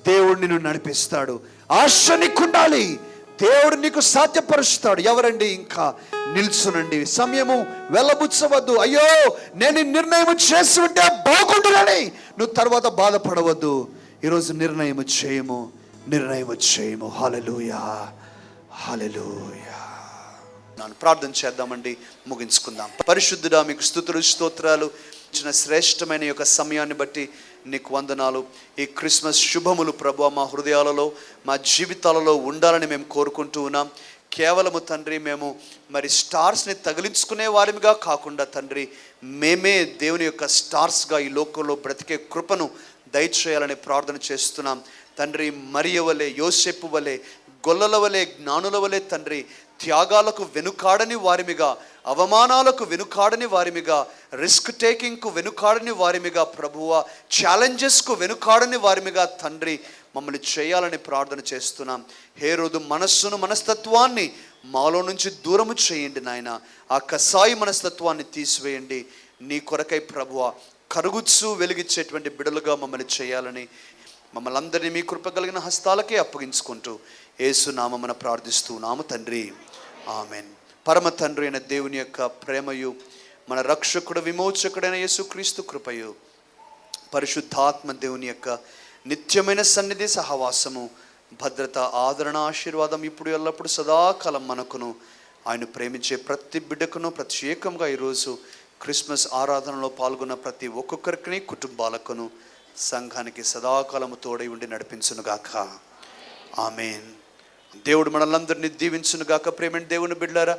దేవుడు నిన్ను నడిపిస్తాడు. ఆశ నీకుండాలి, దేవుడు నీకు సాధ్యపరుస్తాడు. ఎవరండి ఇంకా? నిల్చునండి. సమయము వెళ్ళబుచ్చవద్దు. అయ్యో నేను నిర్ణయం చేసి ఉంటే బాగుంటుందని నువ్వు తర్వాత బాధపడవద్దు. ఈరోజు నిర్ణయం చేయము. హల్లెలూయా, హల్లెలూయా. ప్రార్థన చేద్దామండి, ముగించుకుందాం. పరిశుద్ధుడా, మీకు స్తుతులు స్తోత్రాలు. ఇచ్చిన శ్రేష్టమైన యొక్క సమయాన్ని బట్టి నీకు వందనాలు. ఈ క్రిస్మస్ శుభములు ప్రభువా మా హృదయాలలో, మా జీవితాలలో ఉండాలని మేము కోరుకుంటూ ఉన్నాం. కేవలము తండ్రి, మేము మరి స్టార్స్ని తగిలించుకునే వారిగా కాకుండా తండ్రి, మేమే దేవుని యొక్క స్టార్స్గా ఈ లోకంలో బ్రతికే కృపను దయచేయాలని ప్రార్థన చేస్తున్నాం తండ్రి. మరియ వలె, యోసేపు వలె, గొల్లల వలె, జ్ఞానుల వలె తండ్రి, త్యాగాలకు వెనుకాడని వారిమిగా, అవమానాలకు వెనుకాడని వారిమిగా, రిస్క్ టేకింగ్కు వెనుకాడని వారిమిగా ప్రభువా, ఛాలెంజెస్కు వెనుకాడని వారిమిగా తండ్రి మమ్మల్ని చేయాలని ప్రార్థన చేస్తున్నాం. హేరోదు మనస్తత్వాన్ని మాలో నుంచి దూరము చేయండి నాయన. ఆ కసాయి మనస్తత్వాన్ని తీసివేయండి. నీ కొరకై ప్రభువా కరుగుచ్చు వెలిగించేటువంటి బిడలుగా మమ్మల్ని చేయాలని మమ్మల్ని అందరినీ మీ కృప కలిగిన హస్తాలకే అప్పగించుకుంటూ యేసు నామమున ప్రార్థిస్తున్నాము తండ్రి, ఆమెన్. పరమ తండ్రి అయిన దేవుని యొక్క ప్రేమయు, మన రక్షకుడు విమోచకుడైన యేసుక్రీస్తు కృపయు, పరిశుద్ధాత్మ దేవుని యొక్క నిత్యమైన సన్నిధి, సహవాసము, భద్రత, ఆదరణ, ఆశీర్వాదం ఇప్పుడు ఎల్లప్పుడు సదాకాలం మనకును, ఆయన ప్రేమించే ప్రతి బిడ్డకును, ప్రత్యేకంగా ఈరోజు క్రిస్మస్ ఆరాధనలో పాల్గొన్న ప్రతి ఒక్కొక్కరికి, కుటుంబాలకును, సంఘానికి సదాకాలము తోడై ఉండి నడిపించునుగాక. ఆమేన్. దేవుడు మనల్ని దీవించునుగాక. ప్రేమ దేవుని బిడ్డలారా,